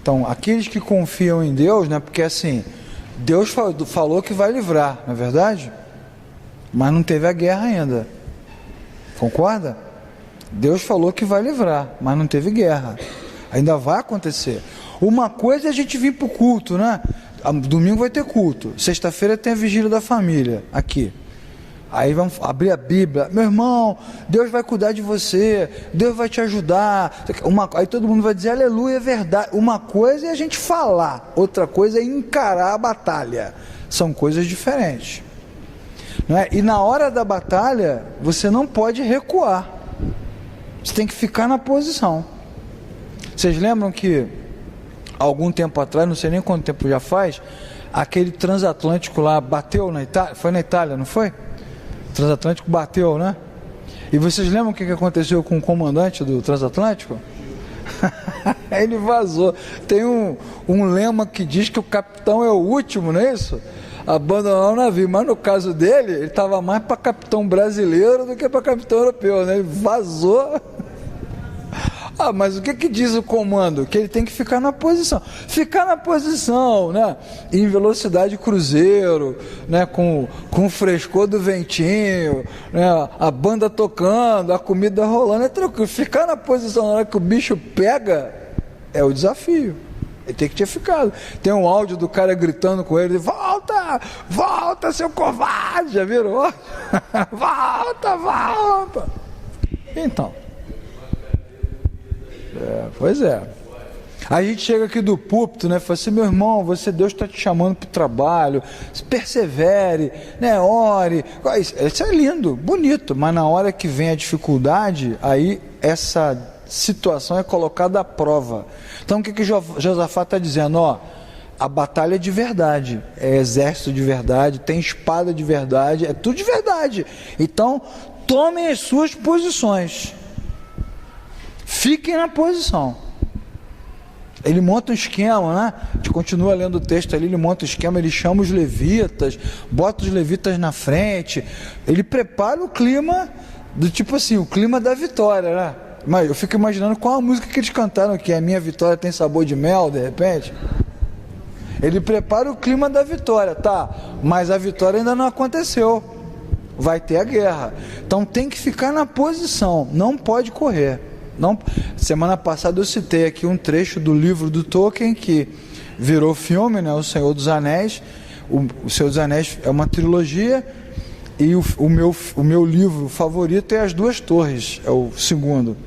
[SPEAKER 1] Então, aqueles que confiam em Deus, né? Porque assim, Deus falou que vai livrar, não é verdade? Mas não teve a guerra ainda. Concorda? Deus falou que vai livrar, mas não teve guerra. Ainda vai acontecer. Uma coisa é a gente vir para o culto, né? Domingo vai ter culto. Sexta-feira tem a vigília da família, aqui. Aí vamos abrir a Bíblia. Meu irmão, Deus vai cuidar de você. Deus vai te ajudar. Aí todo mundo vai dizer, aleluia, é verdade. Uma coisa é a gente falar. Outra coisa é encarar a batalha. São coisas diferentes. Não é? E na hora da batalha, você não pode recuar. Você tem que ficar na posição. Vocês lembram que algum tempo atrás, não sei nem quanto tempo já faz, aquele transatlântico lá bateu na Itália? Foi na Itália, não foi? O transatlântico bateu, né? E vocês lembram o que aconteceu com o comandante do transatlântico? Ele vazou. Tem um lema que diz que o capitão é o último, não é isso? Abandonar o navio. Mas no caso dele, ele estava mais para capitão brasileiro do que para capitão europeu, né? Ele vazou. Ah, mas o que diz o comando? Que ele tem que ficar na posição. Ficar na posição, né? Em velocidade cruzeiro, né? Com o frescor do ventinho, né? A banda tocando, a comida rolando, é tranquilo. Ficar na posição na hora que o bicho pega é o desafio. Ele tem que ter ficado. Tem um áudio do cara gritando com ele: volta, volta, seu covarde. Já viram? Volta, volta. Então. Pois é. Aí a gente chega aqui do púlpito, né? Fala assim: meu irmão, Deus está te chamando para o trabalho, persevere, né? Ore. Isso é lindo, bonito, mas na hora que vem a dificuldade, aí essa situação é colocada à prova. Então o que Josafá está dizendo? Ó, a batalha é de verdade, é exército de verdade, tem espada de verdade, é tudo de verdade. Então tomem as suas posições, fiquem na posição. Ele monta um esquema, né? A gente continua lendo o texto ali, ele monta um esquema, ele chama os levitas, bota os levitas na frente, ele prepara o clima do tipo assim, o clima da vitória, né? Mas eu fico imaginando qual a música que eles cantaram, que a minha vitória tem sabor de mel, de repente. Ele prepara o clima da vitória, tá? Mas a vitória ainda não aconteceu. Vai ter a guerra. Então tem que ficar na posição, não pode correr. Não. Semana passada eu citei aqui um trecho do livro do Tolkien que virou filme, né? O Senhor dos Anéis. O Senhor dos Anéis é uma trilogia. E o meu livro favorito é As Duas Torres, é o segundo.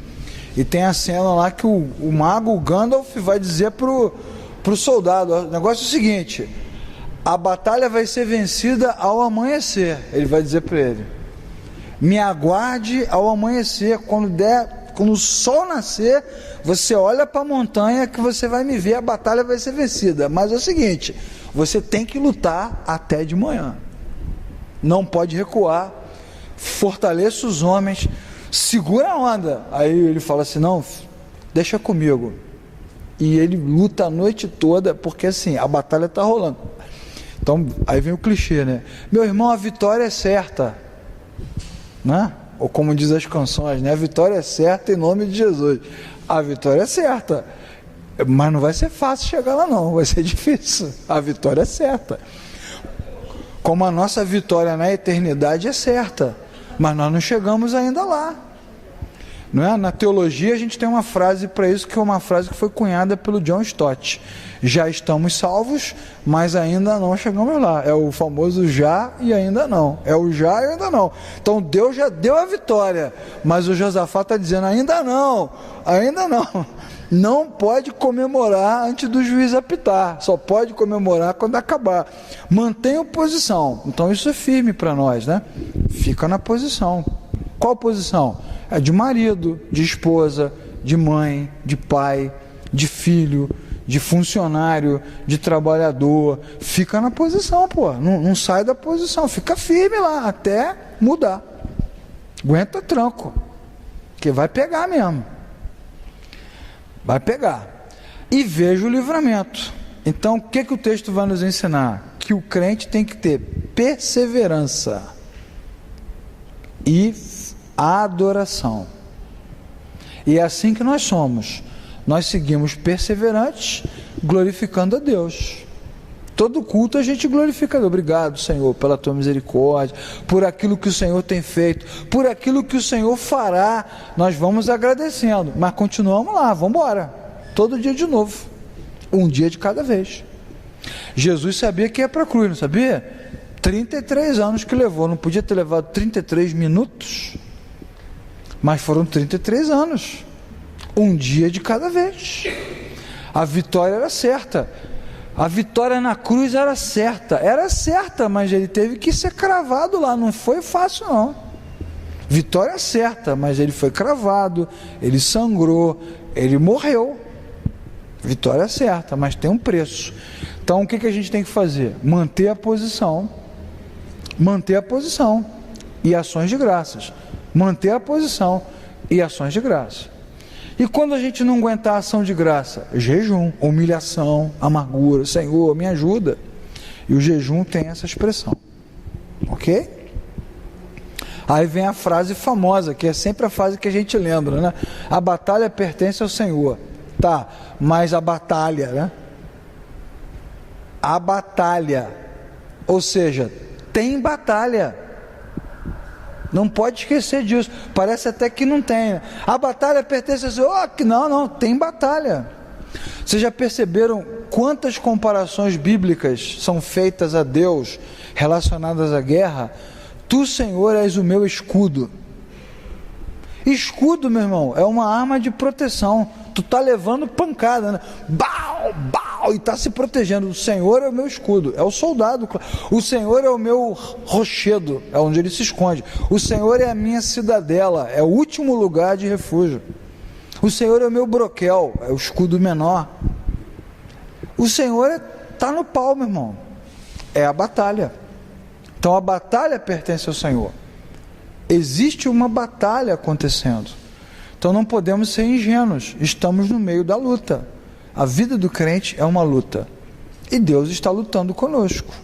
[SPEAKER 1] E tem a cena lá que o mago, o Gandalf, vai dizer pro soldado: o negócio é o seguinte, a batalha vai ser vencida ao amanhecer. Ele vai dizer para ele: me aguarde ao amanhecer, quando o sol nascer, você olha para a montanha que você vai me ver, a batalha vai ser vencida. Mas é o seguinte, você tem que lutar até de manhã. Não pode recuar, fortaleça os homens, segura a onda. Aí ele fala assim: não, deixa comigo. E ele luta a noite toda, porque assim, a batalha está rolando. Então, aí vem o clichê, né? Meu irmão, a vitória é certa, né? Ou como diz as canções, né? A vitória é certa em nome de Jesus. A vitória é certa, mas não vai ser fácil chegar lá não, vai ser difícil. A vitória é certa. Como a nossa vitória na eternidade é certa, mas nós não chegamos ainda lá. Não é? Na teologia a gente tem uma frase para isso, que é uma frase que foi cunhada pelo John Stott: já estamos salvos, mas ainda não chegamos lá. É o famoso já e ainda não. É o já e ainda não. Então Deus já deu a vitória, mas o Josafá está dizendo: ainda não, ainda não. Não pode comemorar antes do juiz apitar, só pode comemorar quando acabar. Mantenha posição. Então isso é firme para nós, né? Fica na posição. Qual posição? É de marido, de esposa, de mãe, de pai, de filho, de funcionário, de trabalhador. Fica na posição, pô. Não sai da posição, fica firme lá até mudar. Aguenta tranco, que vai pegar mesmo. Vai pegar. E veja o livramento. Então, o que o texto vai nos ensinar? Que o crente tem que ter perseverança e adoração. E é assim que nós somos. Nós seguimos perseverantes, glorificando a Deus. Todo culto a gente glorifica a Deus. Obrigado, Senhor, pela tua misericórdia, por aquilo que o Senhor tem feito, por aquilo que o Senhor fará. Nós vamos agradecendo, mas continuamos lá, vamos embora. Todo dia de novo, um dia de cada vez. Jesus sabia que ia para a cruz, não sabia? 33 anos que levou, não podia ter levado 33 minutos, mas foram 33 anos, um dia de cada vez. A vitória era certa. A vitória na cruz era certa, mas ele teve que ser cravado lá, não foi fácil não. Vitória certa, mas ele foi cravado, ele sangrou, ele morreu. Vitória certa, mas tem um preço. Então o que a gente tem que fazer? Manter a posição e ações de graças. Manter a posição e ações de graça. E quando a gente não aguentar a ação de graça? Jejum, humilhação, amargura. Senhor, me ajuda. E o jejum tem essa expressão. Ok? Aí vem a frase famosa, que é sempre a frase que a gente lembra, né? A batalha pertence ao Senhor. Tá, mas a batalha, né? A batalha, ou seja, tem batalha. Não pode esquecer disso. Parece até que não tem. A batalha pertence ao Senhor. Oh, não, tem batalha. Vocês já perceberam quantas comparações bíblicas são feitas a Deus relacionadas à guerra? Tu, Senhor, és o meu escudo. Escudo, meu irmão, é uma arma de proteção. Tu tá levando pancada, né? Bau, e tá se protegendo. O Senhor é o meu escudo, é o soldado. O Senhor é o meu rochedo, é onde ele se esconde. O Senhor é a minha cidadela, é o último lugar de refúgio. O Senhor é o meu broquel, é o escudo menor. O Senhor está no pau, meu irmão. É a batalha. Então a batalha pertence ao Senhor. Existe uma batalha acontecendo. Então não podemos ser ingênuos. Estamos no meio da luta. A vida do crente é uma luta. E Deus está lutando conosco.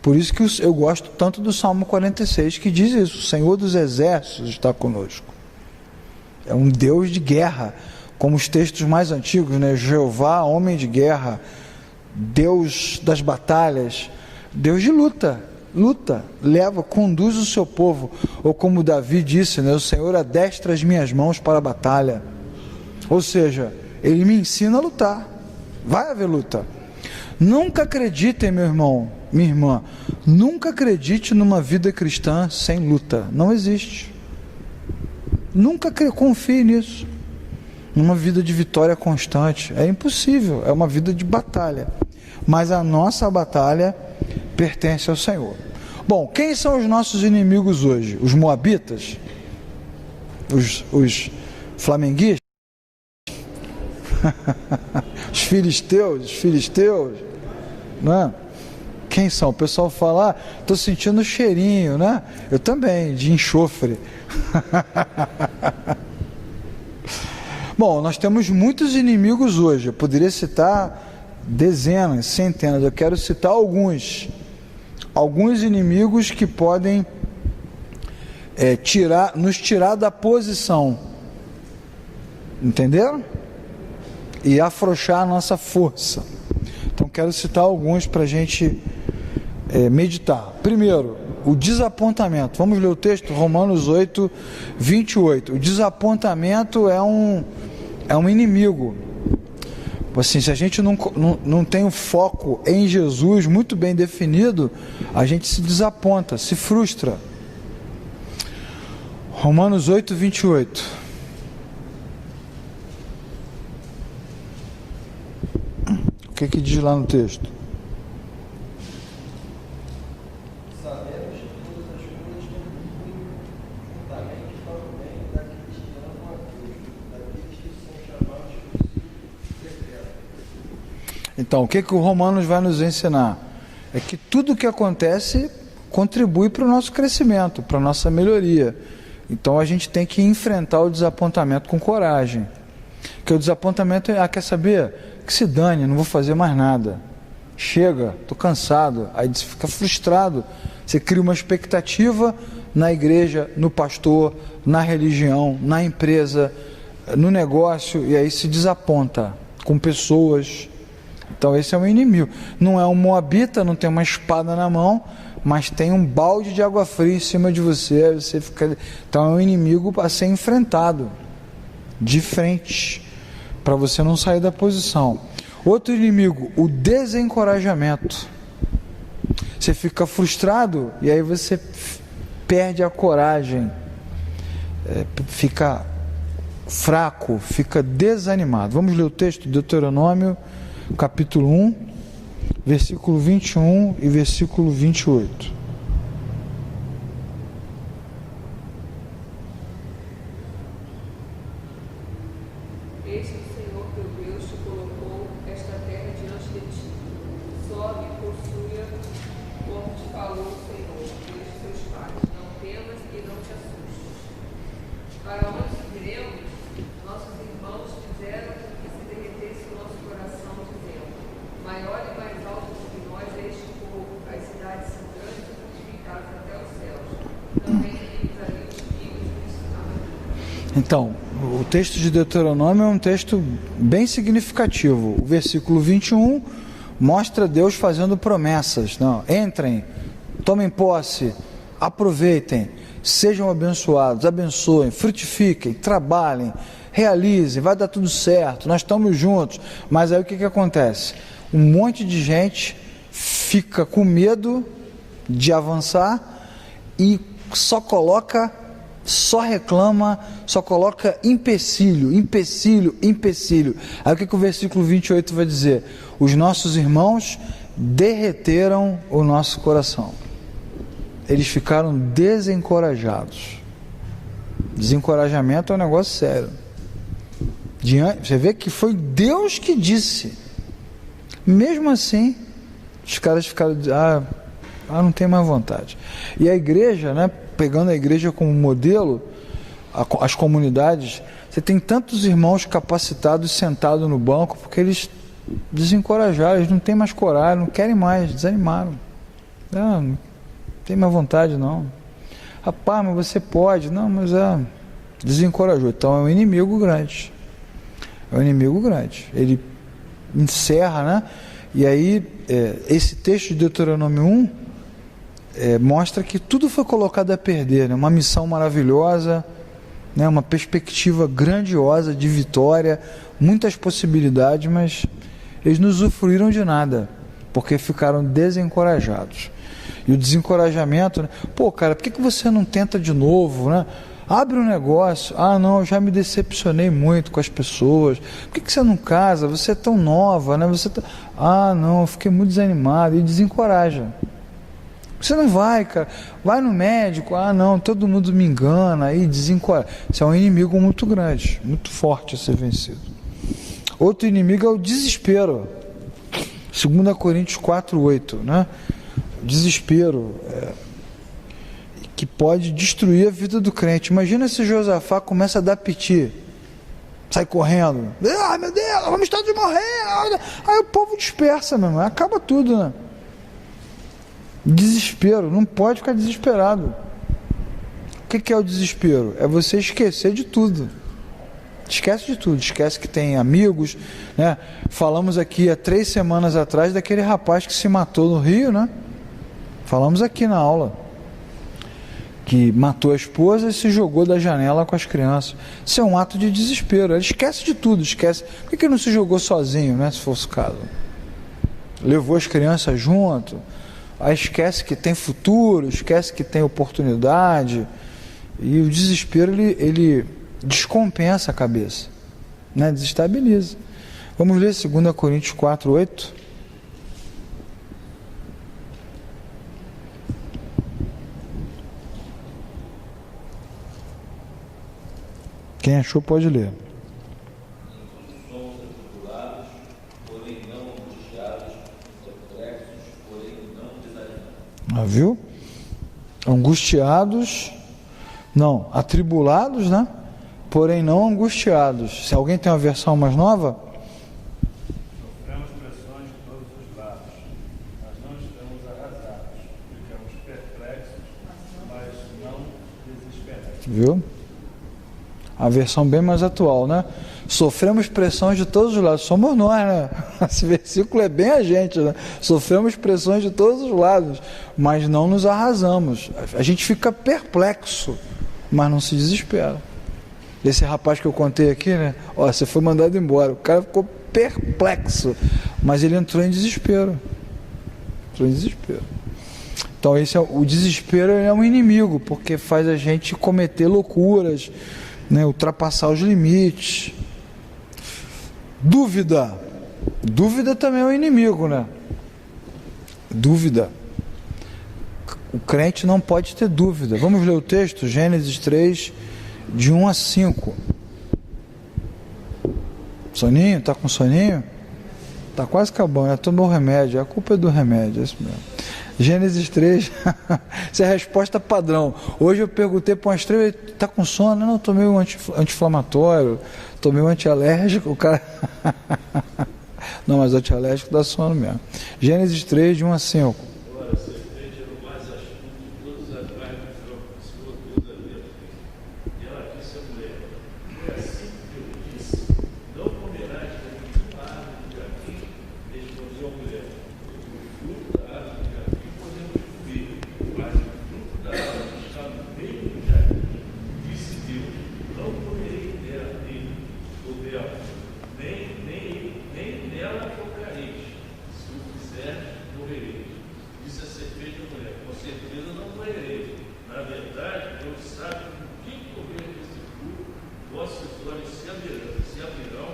[SPEAKER 1] Por isso que eu gosto tanto do Salmo 46, que diz isso: o Senhor dos exércitos está conosco. É um Deus de guerra, como os textos mais antigos, né? Jeová, homem de guerra, Deus das batalhas, Deus de luta, leva, conduz o seu povo, ou como Davi disse, né? O Senhor adestra as minhas mãos para a batalha, ou seja, Ele me ensina a lutar, vai haver luta. Nunca acreditem, meu irmão, minha irmã, nunca acredite numa vida cristã sem luta, não existe. Nunca confie nisso, numa vida de vitória constante, é impossível, é uma vida de batalha, mas a nossa batalha pertence ao Senhor. Bom, quem são os nossos inimigos hoje? Os moabitas? Os flamenguistas? Os filisteus, né? Quem são? O pessoal fala, estou sentindo o cheirinho, né? Eu também, de enxofre. Bom, nós temos muitos inimigos hoje. Eu poderia citar dezenas, centenas. Eu quero citar alguns inimigos que podem nos tirar da posição, entenderam? E afrouxar a nossa força. Então quero citar alguns para a gente meditar. Primeiro, o desapontamento. Vamos ler o texto, Romanos 8, 28. O desapontamento é um inimigo. Assim, se a gente não tem o foco em Jesus muito bem definido, a gente se desaponta, se frustra. Romanos 8, 28. O que diz lá no texto? Então, o que o Romanos vai nos ensinar? É que tudo o que acontece contribui para o nosso crescimento, para a nossa melhoria. Então, a gente tem que enfrentar o desapontamento com coragem. Porque o desapontamento quer saber? Que se dane, não vou fazer mais nada. Chega, estou cansado. Aí você fica frustrado. Você cria uma expectativa na igreja, no pastor, na religião, na empresa, no negócio, e aí se desaponta com pessoas. Então esse é um inimigo. Não é um moabita, não tem uma espada na mão, mas tem um balde de água fria em cima de você. Você fica... Então é um inimigo a ser enfrentado de frente, para você não sair da posição. Outro inimigo, o desencorajamento. Você fica frustrado e aí você perde a coragem, fica fraco, fica desanimado. Vamos ler o texto de Deuteronômio, capítulo 1, versículo 21 e versículo 28.
[SPEAKER 2] Eis que o Senhor teu Deus te colocou esta terra diante de ti. Sobe e possua, como te falou o Senhor, Deus de teus pais. Não temas e não te assustes. Para onde iremos? Nossos irmãos fizeram que se derretesse o nosso coração, dizendo: maior e mais alto do que nós é este povo, as cidades são grandes e fortificadas até os céus. Também inimigos ali os inimigos dos Amalequitas.
[SPEAKER 1] Então, O texto de Deuteronômio é um texto bem significativo. O versículo 21 mostra Deus fazendo promessas. Não, entrem, tomem posse, aproveitem, sejam abençoados, abençoem, frutifiquem, trabalhem, realizem, vai dar tudo certo, nós estamos juntos. Mas aí o que acontece? Um monte de gente fica com medo de avançar e só reclama, só coloca empecilho. Aí o que o versículo 28 vai dizer? Os nossos irmãos derreteram o nosso coração. Eles ficaram desencorajados. Desencorajamento é um negócio sério. Você vê que foi Deus que disse. Mesmo assim, os caras ficaram, não tem mais vontade. E a igreja, né, pegando a igreja como modelo, as comunidades, você tem tantos irmãos capacitados sentados no banco, porque eles desencorajaram, eles não têm mais coragem, não querem mais, desanimaram. Não tem mais vontade não. Rapaz, mas você pode. Não, mas desencorajou. Então é um inimigo grande. Ele encerra, né? E aí, esse texto de Deuteronômio 1 mostra que tudo foi colocado a perder, né? Uma missão maravilhosa, né? Uma perspectiva grandiosa de vitória, muitas possibilidades, mas eles não usufruíram de nada, porque ficaram desencorajados. E o desencorajamento, né? Pô, cara, por que você não tenta de novo, né? Abre um negócio. Não, eu já me decepcionei muito com as pessoas. Por que você não casa? Você é tão nova, né? Não, eu fiquei muito desanimado. E desencoraja. Você não vai, cara. Vai no médico. Não, todo mundo me engana. Aí desencoraja. Isso é um inimigo muito grande, muito forte a ser vencido. Outro inimigo é o desespero. 2 Coríntios 4:8, né? Desespero que pode destruir a vida do crente. Imagina se Josafá começa a dar piti, sai correndo, meu Deus, vamos estar de morrer. Aí o povo dispersa, meu irmão, acaba tudo, né? Desespero, não pode ficar desesperado. O que é o desespero? É você esquecer de tudo. Esquece de tudo, esquece que tem amigos, né? Falamos aqui há 3 semanas atrás daquele rapaz que se matou no Rio, né? Falamos aqui na aula, que matou a esposa e se jogou da janela com as crianças. Isso é um ato de desespero. Ele esquece de tudo, esquece. Por que não se jogou sozinho, né, se fosse o caso? Levou as crianças junto, aí esquece que tem futuro, esquece que tem oportunidade, e o desespero ele descompensa a cabeça, né, desestabiliza. Vamos ler 2 Coríntios 4:8. Quem achou pode ler.
[SPEAKER 3] Somos atribulados, porém não angustiados, perplexos, porém não desanimados.
[SPEAKER 1] Viu? Angustiados, não, atribulados, né? Porém não angustiados. Se alguém tem uma versão mais nova?
[SPEAKER 4] Sofremos pressões de todos os lados, mas não estamos arrasados. Ficamos perplexos, mas não desesperados.
[SPEAKER 1] Viu? A versão bem mais atual, né? Sofremos pressões de todos os lados. Somos nós, né? Esse versículo é bem a gente, né? Sofremos pressões de todos os lados, mas não nos arrasamos. A gente fica perplexo, mas não se desespera. Esse rapaz que eu contei aqui, né? Você foi mandado embora. O cara ficou perplexo, mas ele entrou em desespero. Então o desespero é um inimigo, porque faz a gente cometer loucuras, né, ultrapassar os limites. Dúvida também é um inimigo, né? Dúvida. O crente não pode ter dúvida. Vamos ler o texto, Gênesis 3, de 1 a 5. Soninho? Tá com soninho? Tá quase acabando, tomou o remédio. A culpa é do remédio, é isso mesmo. Gênesis 3, essa é a resposta padrão. Hoje eu perguntei para uma estrela, está com sono? Não, tomei um anti-inflamatório, tomei um antialérgico, o cara... Não, mas antialérgico dá sono mesmo. Gênesis 3, de 1 a 5.
[SPEAKER 3] Ora, a serpente era o mais astuto de todos os animais que foram por sua cruzamento. E ela disse à mulher: respeito à mulher. Com certeza não morrerei. Na verdade, Deus sabe que no dia que comer desse fruto, vossos olhos se abrirão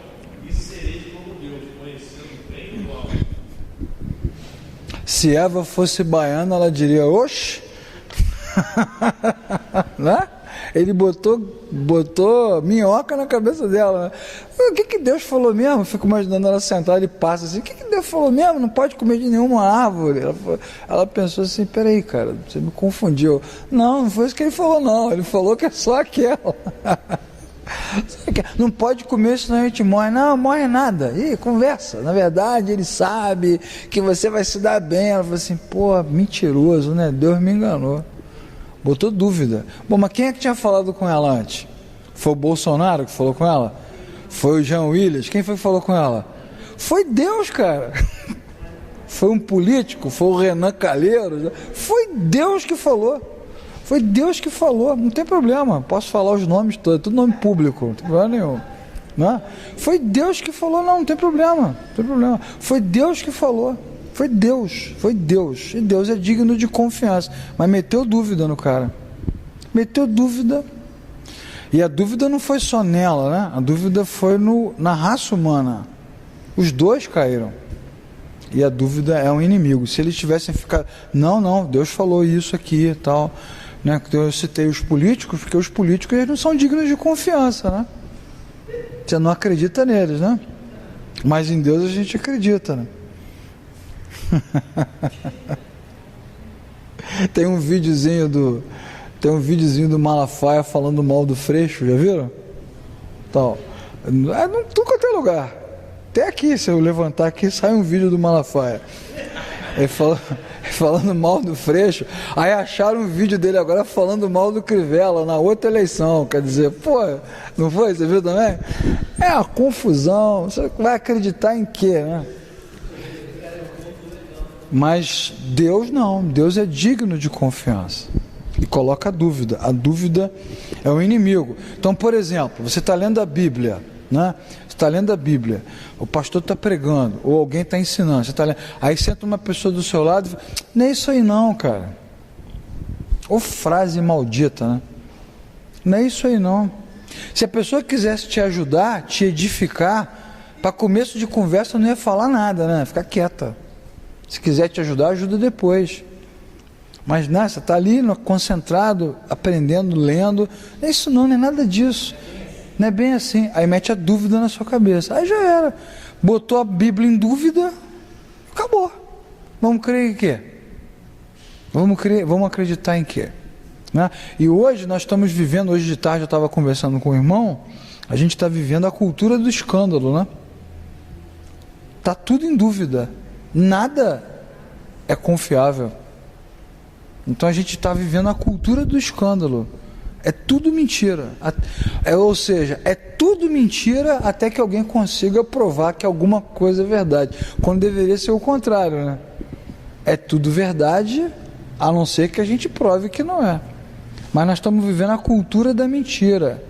[SPEAKER 3] e sereis como Deus, conhecendo o bem e o mal.
[SPEAKER 1] Se Eva fosse baiana, ela diria, oxe, né? Ele botou minhoca na cabeça dela, né? O que Deus falou mesmo? Eu fico imaginando ela sentada e passa assim, o que Deus falou mesmo? Não pode comer de nenhuma árvore. Ela pensou assim, peraí cara, você me confundiu. Não foi isso que ele falou não, ele falou que é só aquela. Não pode comer, senão a gente morre. Não, morre nada. Ih, conversa. Na verdade, ele sabe que você vai se dar bem. Ela falou assim, pô, mentiroso, né? Deus me enganou. Botou dúvida. Bom, mas quem é que tinha falado com ela antes? Foi o Bolsonaro que falou com ela? Foi o Jean Willis? Quem foi que falou com ela? Foi Deus, cara. Foi um político? Foi o Renan Calheiros? Foi Deus que falou. Foi Deus que falou, não tem problema, posso falar os nomes todos, tudo nome público, não tem problema nenhum. Não é? Foi Deus que falou, não tem problema, não tem problema. Foi Deus que falou, foi Deus, e Deus é digno de confiança, mas meteu dúvida no cara, meteu dúvida, e a dúvida não foi só nela, né? A dúvida foi na raça humana, os dois caíram. E a dúvida é um inimigo. Se eles tivessem ficado, não, Deus falou isso aqui e tal, né? Eu citei os políticos, porque os políticos eles não são dignos de confiança, né? Você não acredita neles, né? Mas em Deus a gente acredita, né? Tem um videozinho do Malafaia falando mal do Freixo, já viram? Tal. Em tudo quanto é lugar. Até aqui, se eu levantar aqui, sai um vídeo do Malafaia. Ele falando mal do Freixo. Aí acharam um vídeo dele agora falando mal do Crivella na outra eleição. Quer dizer, pô, não foi? Você viu também? É uma confusão. Você vai acreditar em quê, né? Mas Deus não. Deus é digno de confiança. E coloca a dúvida. A dúvida é o inimigo. Então, por exemplo, você está lendo a Bíblia, né? Você está lendo a Bíblia, o pastor está pregando, ou alguém está ensinando, você está lendo, aí senta uma pessoa do seu lado e fala, não é isso aí não, cara. Ou frase maldita, né? Não é isso aí não. Se a pessoa quisesse te ajudar, te edificar, para começo de conversa não ia falar nada, né? Ficar quieta. Se quiser te ajudar, ajuda depois. Mas né, você está ali concentrado, aprendendo, lendo, não é isso não é nada disso. Não é bem assim, aí mete a dúvida na sua cabeça, aí já era, botou a Bíblia em dúvida, acabou. Vamos crer em quê? Vamos acreditar em quê? Né? E hoje nós estamos vivendo, hoje de tarde eu estava conversando com o irmão, a gente está vivendo a cultura do escândalo, né? Está tudo em dúvida, nada é confiável. Então a gente está vivendo a cultura do escândalo. É tudo mentira. Ou seja, é tudo mentira até que alguém consiga provar que alguma coisa é verdade. Quando deveria ser o contrário, né? É tudo verdade, a não ser que a gente prove que não é. Mas nós estamos vivendo a cultura da mentira.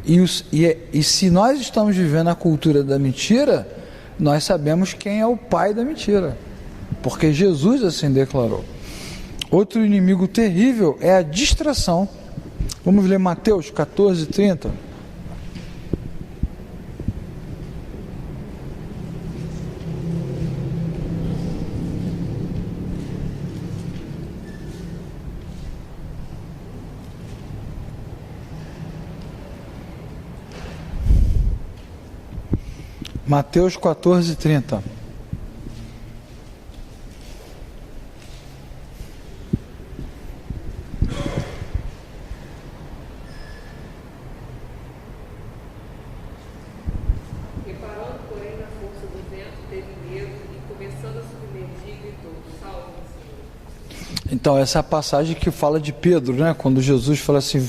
[SPEAKER 1] E se nós estamos vivendo a cultura da mentira, nós sabemos quem é o pai da mentira. Porque Jesus assim declarou. Outro inimigo terrível é a distração. Vamos ler Mateus 14, 30. Mateus 14, 30. Então, essa é a passagem que fala de Pedro, né? Quando Jesus fala assim,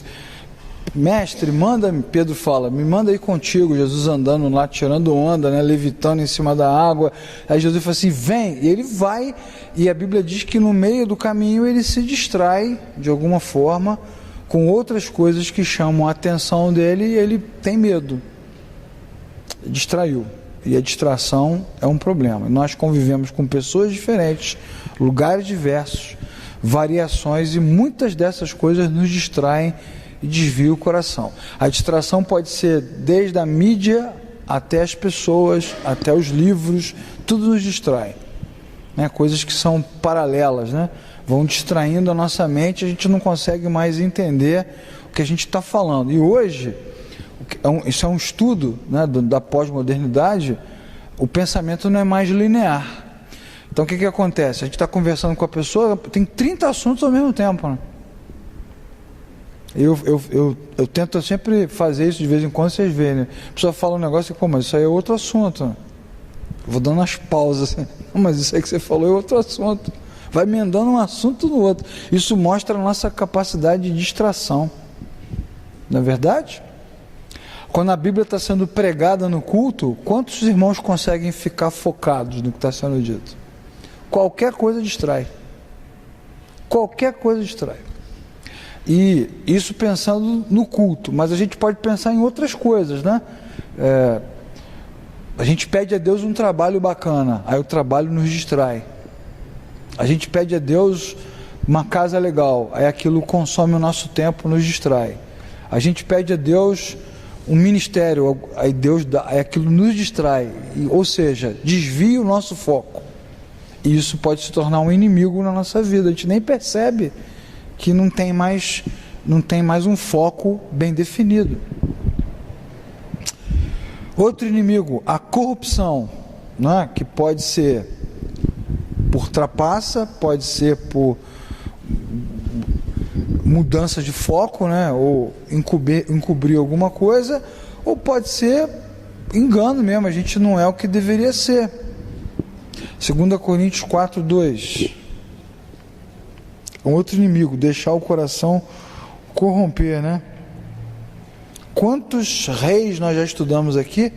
[SPEAKER 1] mestre, manda-me, Pedro fala, me manda aí contigo, Jesus andando lá, tirando onda, né? Levitando em cima da água, aí Jesus fala assim, vem, e ele vai, e a Bíblia diz que no meio do caminho ele se distrai, de alguma forma, com outras coisas que chamam a atenção dele, e ele tem medo, distraiu. E a distração é um problema. Nós convivemos com pessoas diferentes, lugares diversos, variações, e muitas dessas coisas nos distraem e desviam o coração. A distração pode ser desde a mídia até as pessoas, até os livros, tudo nos distrai, né? Coisas que são paralelas, né? Vão distraindo a nossa mente, a gente não consegue mais entender o que a gente está falando. E hoje, isso é um estudo, né, da pós-modernidade, o pensamento não é mais linear. Então o que acontece? A gente está conversando com a pessoa, tem 30 assuntos ao mesmo tempo, né? Eu tento sempre fazer isso de vez em quando, vocês veem, né? A pessoa fala um negócio e, pô, mas isso aí é outro assunto, né? Eu vou dando as pausas, assim. Mas isso aí que você falou é outro assunto. Vai emendando um assunto no outro. Isso mostra a nossa capacidade de distração. Não é verdade? Quando a Bíblia está sendo pregada no culto, quantos irmãos conseguem ficar focados no que está sendo dito? Qualquer coisa distrai. Qualquer coisa distrai. E isso pensando no culto, mas a gente pode pensar em outras coisas, né? A gente pede a Deus um trabalho bacana, aí o trabalho nos distrai. A gente pede a Deus uma casa legal, aí aquilo consome o nosso tempo, nos distrai. A gente pede a Deus um ministério, aí Deus dá, aí aquilo nos distrai, ou seja, desvia o nosso foco. E isso pode se tornar um inimigo na nossa vida. A gente nem percebe que não tem mais um foco bem definido. Outro inimigo, a corrupção, né? Que pode ser por trapaça, pode ser por mudança de foco, né? Ou encobrir alguma coisa, ou pode ser engano mesmo, a gente não é o que deveria ser. 2 Coríntios 4:2. Um outro inimigo, deixar o coração corromper, né? Quantos reis nós já estudamos aqui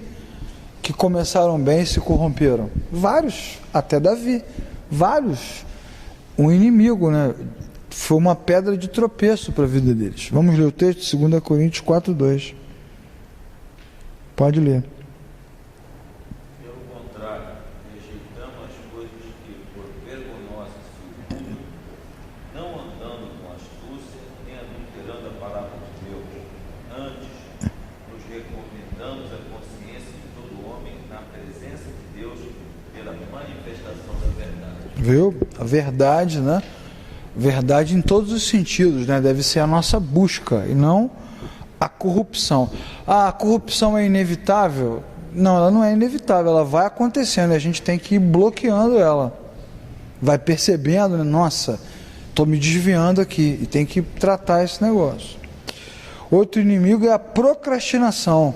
[SPEAKER 1] que começaram bem e se corromperam? Vários, até Davi, vários. Um inimigo, né? Foi uma pedra de tropeço para a vida deles. Vamos ler o texto, 2 Coríntios 4:2. Pode ler.
[SPEAKER 3] Pelo contrário, rejeitamos as coisas que por vergonhosas figuram, não andando com astúcia, nem adulterando a palavra de Deus. Antes, nos recomendamos a consciência de todo homem na presença de Deus pela manifestação da verdade.
[SPEAKER 1] Viu? A verdade, né? Verdade em todos os sentidos, né? Deve ser a nossa busca e não a corrupção. Ah, a corrupção é inevitável? Não, ela não é inevitável, ela vai acontecendo e a gente tem que ir bloqueando ela. Vai percebendo, né? Nossa, estou me desviando aqui, e tem que tratar esse negócio. Outro inimigo é a procrastinação,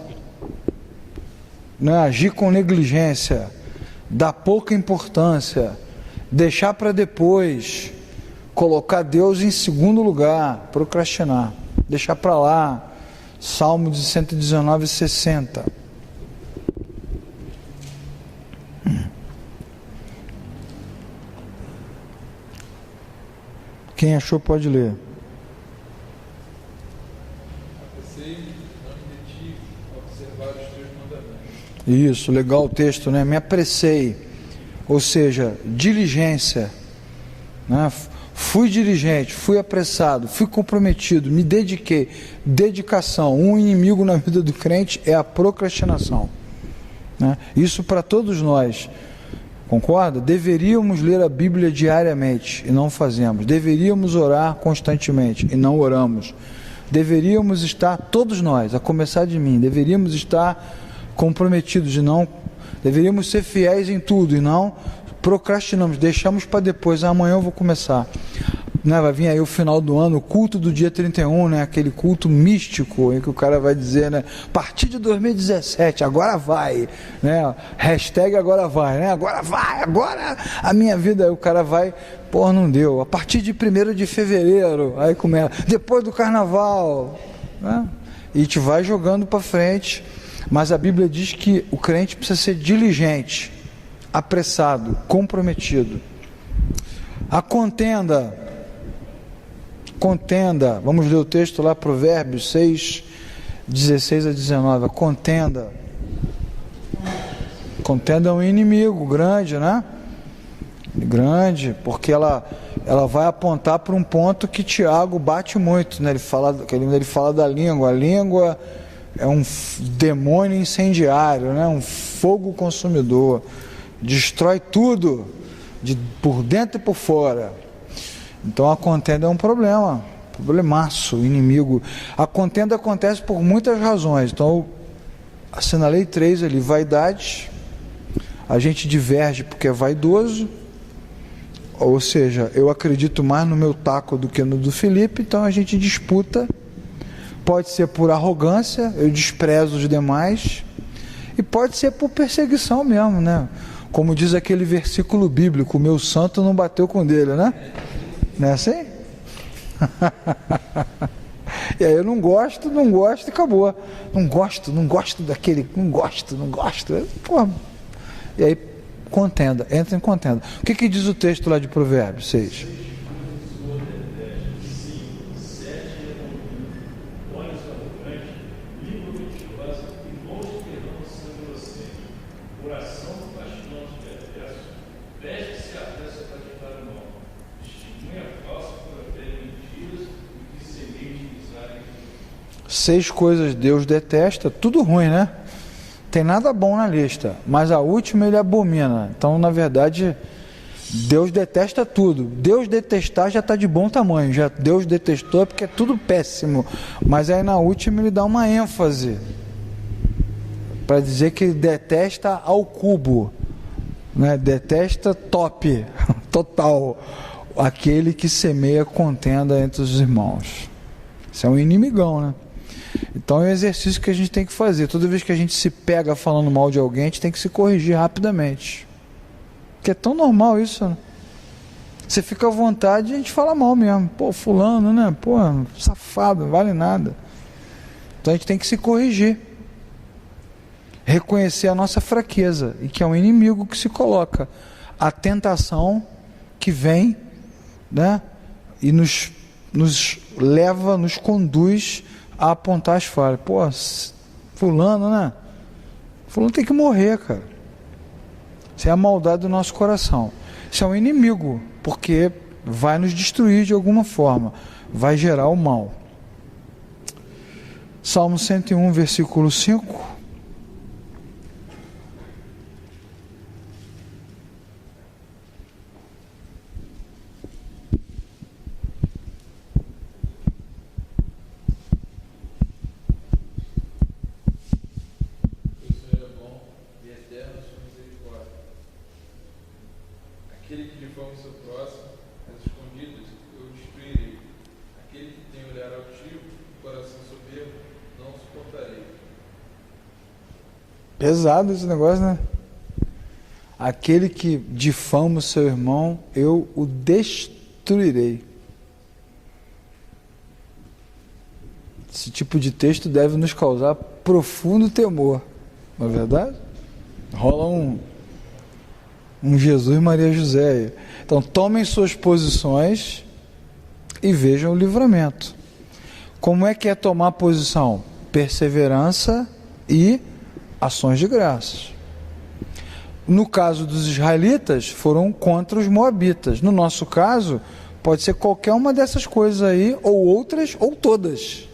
[SPEAKER 1] né? Agir com negligência, dar pouca importância, deixar para depois, colocar Deus em segundo lugar, procrastinar, deixar para lá. Salmo de 119:60. Quem achou pode ler.
[SPEAKER 5] Apressei, não me detive a observar os teus mandamentos.
[SPEAKER 1] Isso, legal o texto, né? Me apressei, ou seja, diligência, né? Fui diligente, fui apressado, fui comprometido, me dediquei. Dedicação. Um inimigo na vida do crente é a procrastinação, né? Isso para todos nós. Concorda? Deveríamos ler a Bíblia diariamente e não fazemos. Deveríamos orar constantemente e não oramos. Deveríamos estar, todos nós, a começar de mim, deveríamos estar comprometidos e não... Deveríamos ser fiéis em tudo e não procrastinamos, deixamos para depois. Amanhã eu vou começar, né? Vai vir aí o final do ano, o culto do dia 31, né? Aquele culto místico em que o cara vai dizer, né? A partir de 2017, agora vai, né? Hashtag agora vai, né? Agora vai, agora a minha vida. Aí o cara vai, pô, não deu. A partir de 1º de fevereiro, aí começa, depois do carnaval, né? E te vai jogando para frente. Mas a Bíblia diz que o crente precisa ser diligente, apressado, comprometido. A contenda, vamos ler o texto lá, Provérbios 6, 16 a 19. A contenda é um inimigo grande, né? grande, porque ela vai apontar para um ponto que Tiago bate muito, né? Ele fala da língua. A língua é um demônio incendiário, né? Um fogo consumidor, destrói tudo, por dentro e por fora. Então a contenda é um problemaço, inimigo. A contenda acontece por muitas razões. Então eu assinalei 3 ali: vaidade, a gente diverge porque é vaidoso, ou seja, eu acredito mais no meu taco do que no do Felipe, então a gente disputa. Pode ser por arrogância, eu desprezo os demais, e pode ser por perseguição mesmo, né? Como diz aquele versículo bíblico: o meu santo não bateu com o dele, né? Não é assim? E aí eu não gosto e acabou. Não gosto daquele, não gosto. Porra. E aí contenda, entra em contenda. O que diz o texto lá de Provérbios 6? Seis coisas Deus detesta, tudo ruim, né? Tem nada bom na lista, mas a última ele abomina. Então, na verdade, Deus detesta tudo. Deus detestar já está de bom tamanho. Já Deus detestou é porque é tudo péssimo. Mas aí na última ele dá uma ênfase para dizer que ele detesta ao cubo, né? Detesta top, total, aquele que semeia contenda entre os irmãos. Isso é um inimigão, né? Então é um exercício que a gente tem que fazer. Toda vez que a gente se pega falando mal de alguém, a gente tem que se corrigir rapidamente. Porque é tão normal isso, né? Você fica à vontade e a gente fala mal mesmo. Pô, fulano, né? Pô, safado, não vale nada. Então a gente tem que se corrigir. Reconhecer a nossa fraqueza. E que é um inimigo que se coloca. A tentação que vem, né? E nos leva, nos conduz a apontar as falhas. Pô, fulano, né? Fulano tem que morrer, cara. Isso é a maldade do nosso coração. Isso é um inimigo, porque vai nos destruir de alguma forma. Vai gerar o mal. Salmo 101, versículo 5.
[SPEAKER 5] Aquele que difama o seu próximo, às escondidas, eu o destruirei. Aquele que tem olhar altivo, coração soberbo, não suportarei.
[SPEAKER 1] Pesado esse negócio, né? Aquele que difama o seu irmão, eu o destruirei. Esse tipo de texto deve nos causar profundo temor, não é verdade? Rola um Jesus Maria José. Então tomem suas posições e vejam o livramento. Como é que é tomar posição? Perseverança e ações de graças. No caso dos israelitas, foram contra os moabitas. No nosso caso, pode ser qualquer uma dessas coisas aí, ou outras, ou todas.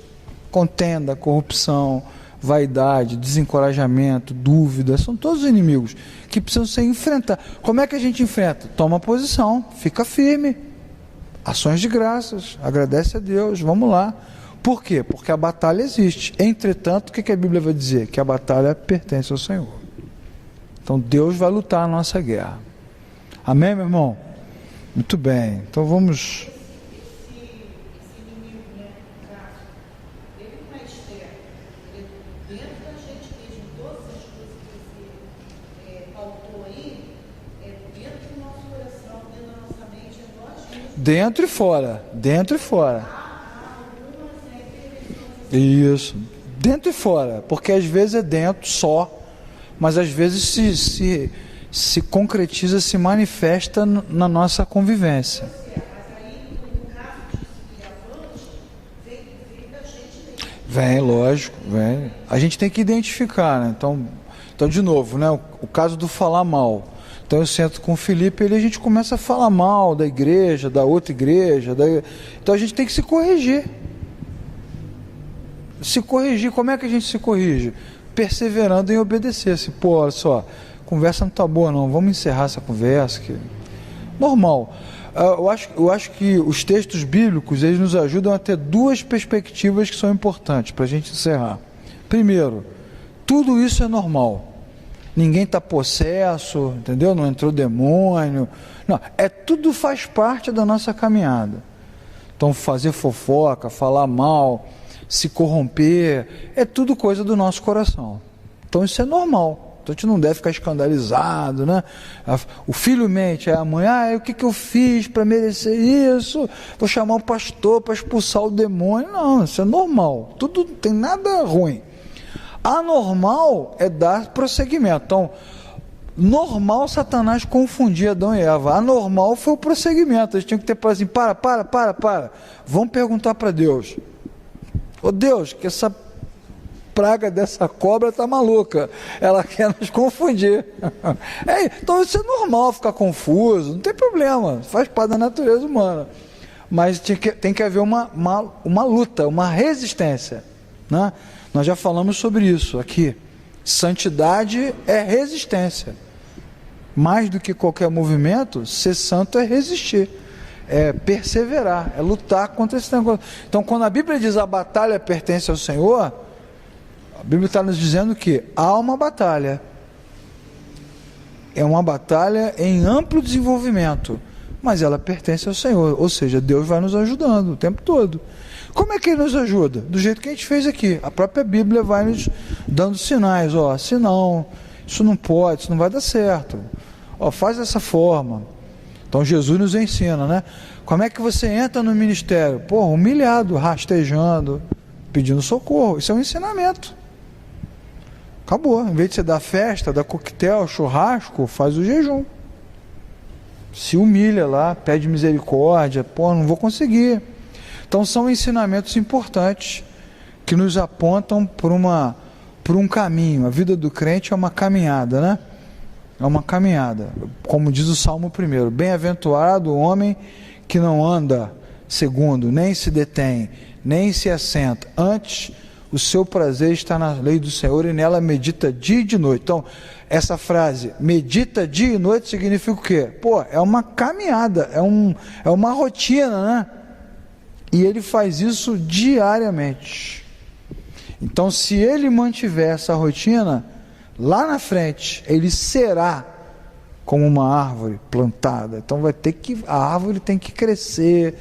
[SPEAKER 1] Contenda, corrupção, vaidade, desencorajamento, dúvida, são todos inimigos que precisam ser enfrentados. Como é que a gente enfrenta? Toma posição, fica firme, ações de graças, agradece a Deus, vamos lá. Por quê? Porque a batalha existe. Entretanto, o que a Bíblia vai dizer? Que a batalha pertence ao Senhor. Então Deus vai lutar a nossa guerra. Amém, meu irmão? Muito bem, então vamos... Dentro e fora, dentro e fora. Isso, dentro e fora, porque às vezes é dentro só, mas às vezes se concretiza, se manifesta na nossa convivência. Vem, lógico, vem. A gente tem que identificar, né? Então de novo, né? O caso do falar mal. Então eu sento com o Felipe e a gente começa a falar mal da igreja, da outra igreja. Então a gente tem que se corrigir. Se corrigir, como é que a gente se corrige? Perseverando em obedecer. Assim, pô, olha só, a conversa não está boa não, vamos encerrar essa conversa. Normal. Eu acho que os textos bíblicos, eles nos ajudam a ter duas perspectivas que são importantes para a gente encerrar. Primeiro, tudo isso é normal. Ninguém está possesso, entendeu? Não entrou demônio. Não, tudo faz parte da nossa caminhada. Então, fazer fofoca, falar mal, se corromper, é tudo coisa do nosso coração. Então, isso é normal. Então, a gente não deve ficar escandalizado, né? O filho mente, a mãe, o que eu fiz para merecer isso? Vou chamar o pastor para expulsar o demônio. Não, isso é normal. Tudo, não tem nada ruim. Anormal é dar prosseguimento. Então, normal Satanás confundir Adão e Eva. Anormal foi o prosseguimento. Eles tinham que ter para assim, para. Vamos perguntar para Deus. Ô Deus, que essa praga dessa cobra está maluca. Ela quer nos confundir. Então isso é normal ficar confuso, não tem problema. Faz parte da natureza humana. Mas tem que haver uma luta, uma resistência, né? Nós já falamos sobre isso aqui. Santidade é resistência. Mais do que qualquer movimento, ser santo é resistir, é perseverar, é lutar contra esse negócio. Então, quando a Bíblia diz a batalha pertence ao Senhor, a Bíblia está nos dizendo que há uma batalha. É uma batalha em amplo desenvolvimento, mas ela pertence ao Senhor, ou seja, Deus vai nos ajudando o tempo todo. Como é que Ele nos ajuda? Do jeito que a gente fez aqui. A própria Bíblia vai nos dando sinais. Se não, isso não pode, isso não vai dar certo. Faz dessa forma. Então Jesus nos ensina, né? Como é que você entra no ministério? Humilhado, rastejando, pedindo socorro. Isso é um ensinamento. Acabou. Em vez de você dar festa, dar coquetel, churrasco, faz o jejum. Se humilha lá, pede misericórdia. Não vou conseguir. Então são ensinamentos importantes que nos apontam por um caminho. A vida do crente é uma caminhada, né? É uma caminhada. Como diz o Salmo 1, bem-aventurado o homem que não anda segundo, nem se detém, nem se assenta. Antes, o seu prazer está na lei do Senhor e nela medita dia e de noite. Então, essa frase, medita dia e noite, significa o quê? É uma caminhada, é uma rotina, né? E ele faz isso diariamente. Então, se ele mantiver essa rotina, lá na frente, ele será como uma árvore plantada. Então, a árvore tem que crescer,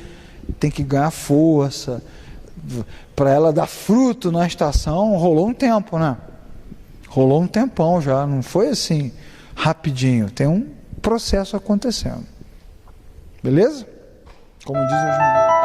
[SPEAKER 1] tem que ganhar força. Para ela dar fruto na estação, rolou um tempo, né? Rolou um tempão já, não foi assim, rapidinho. Tem um processo acontecendo. Beleza? Como diz os meninos.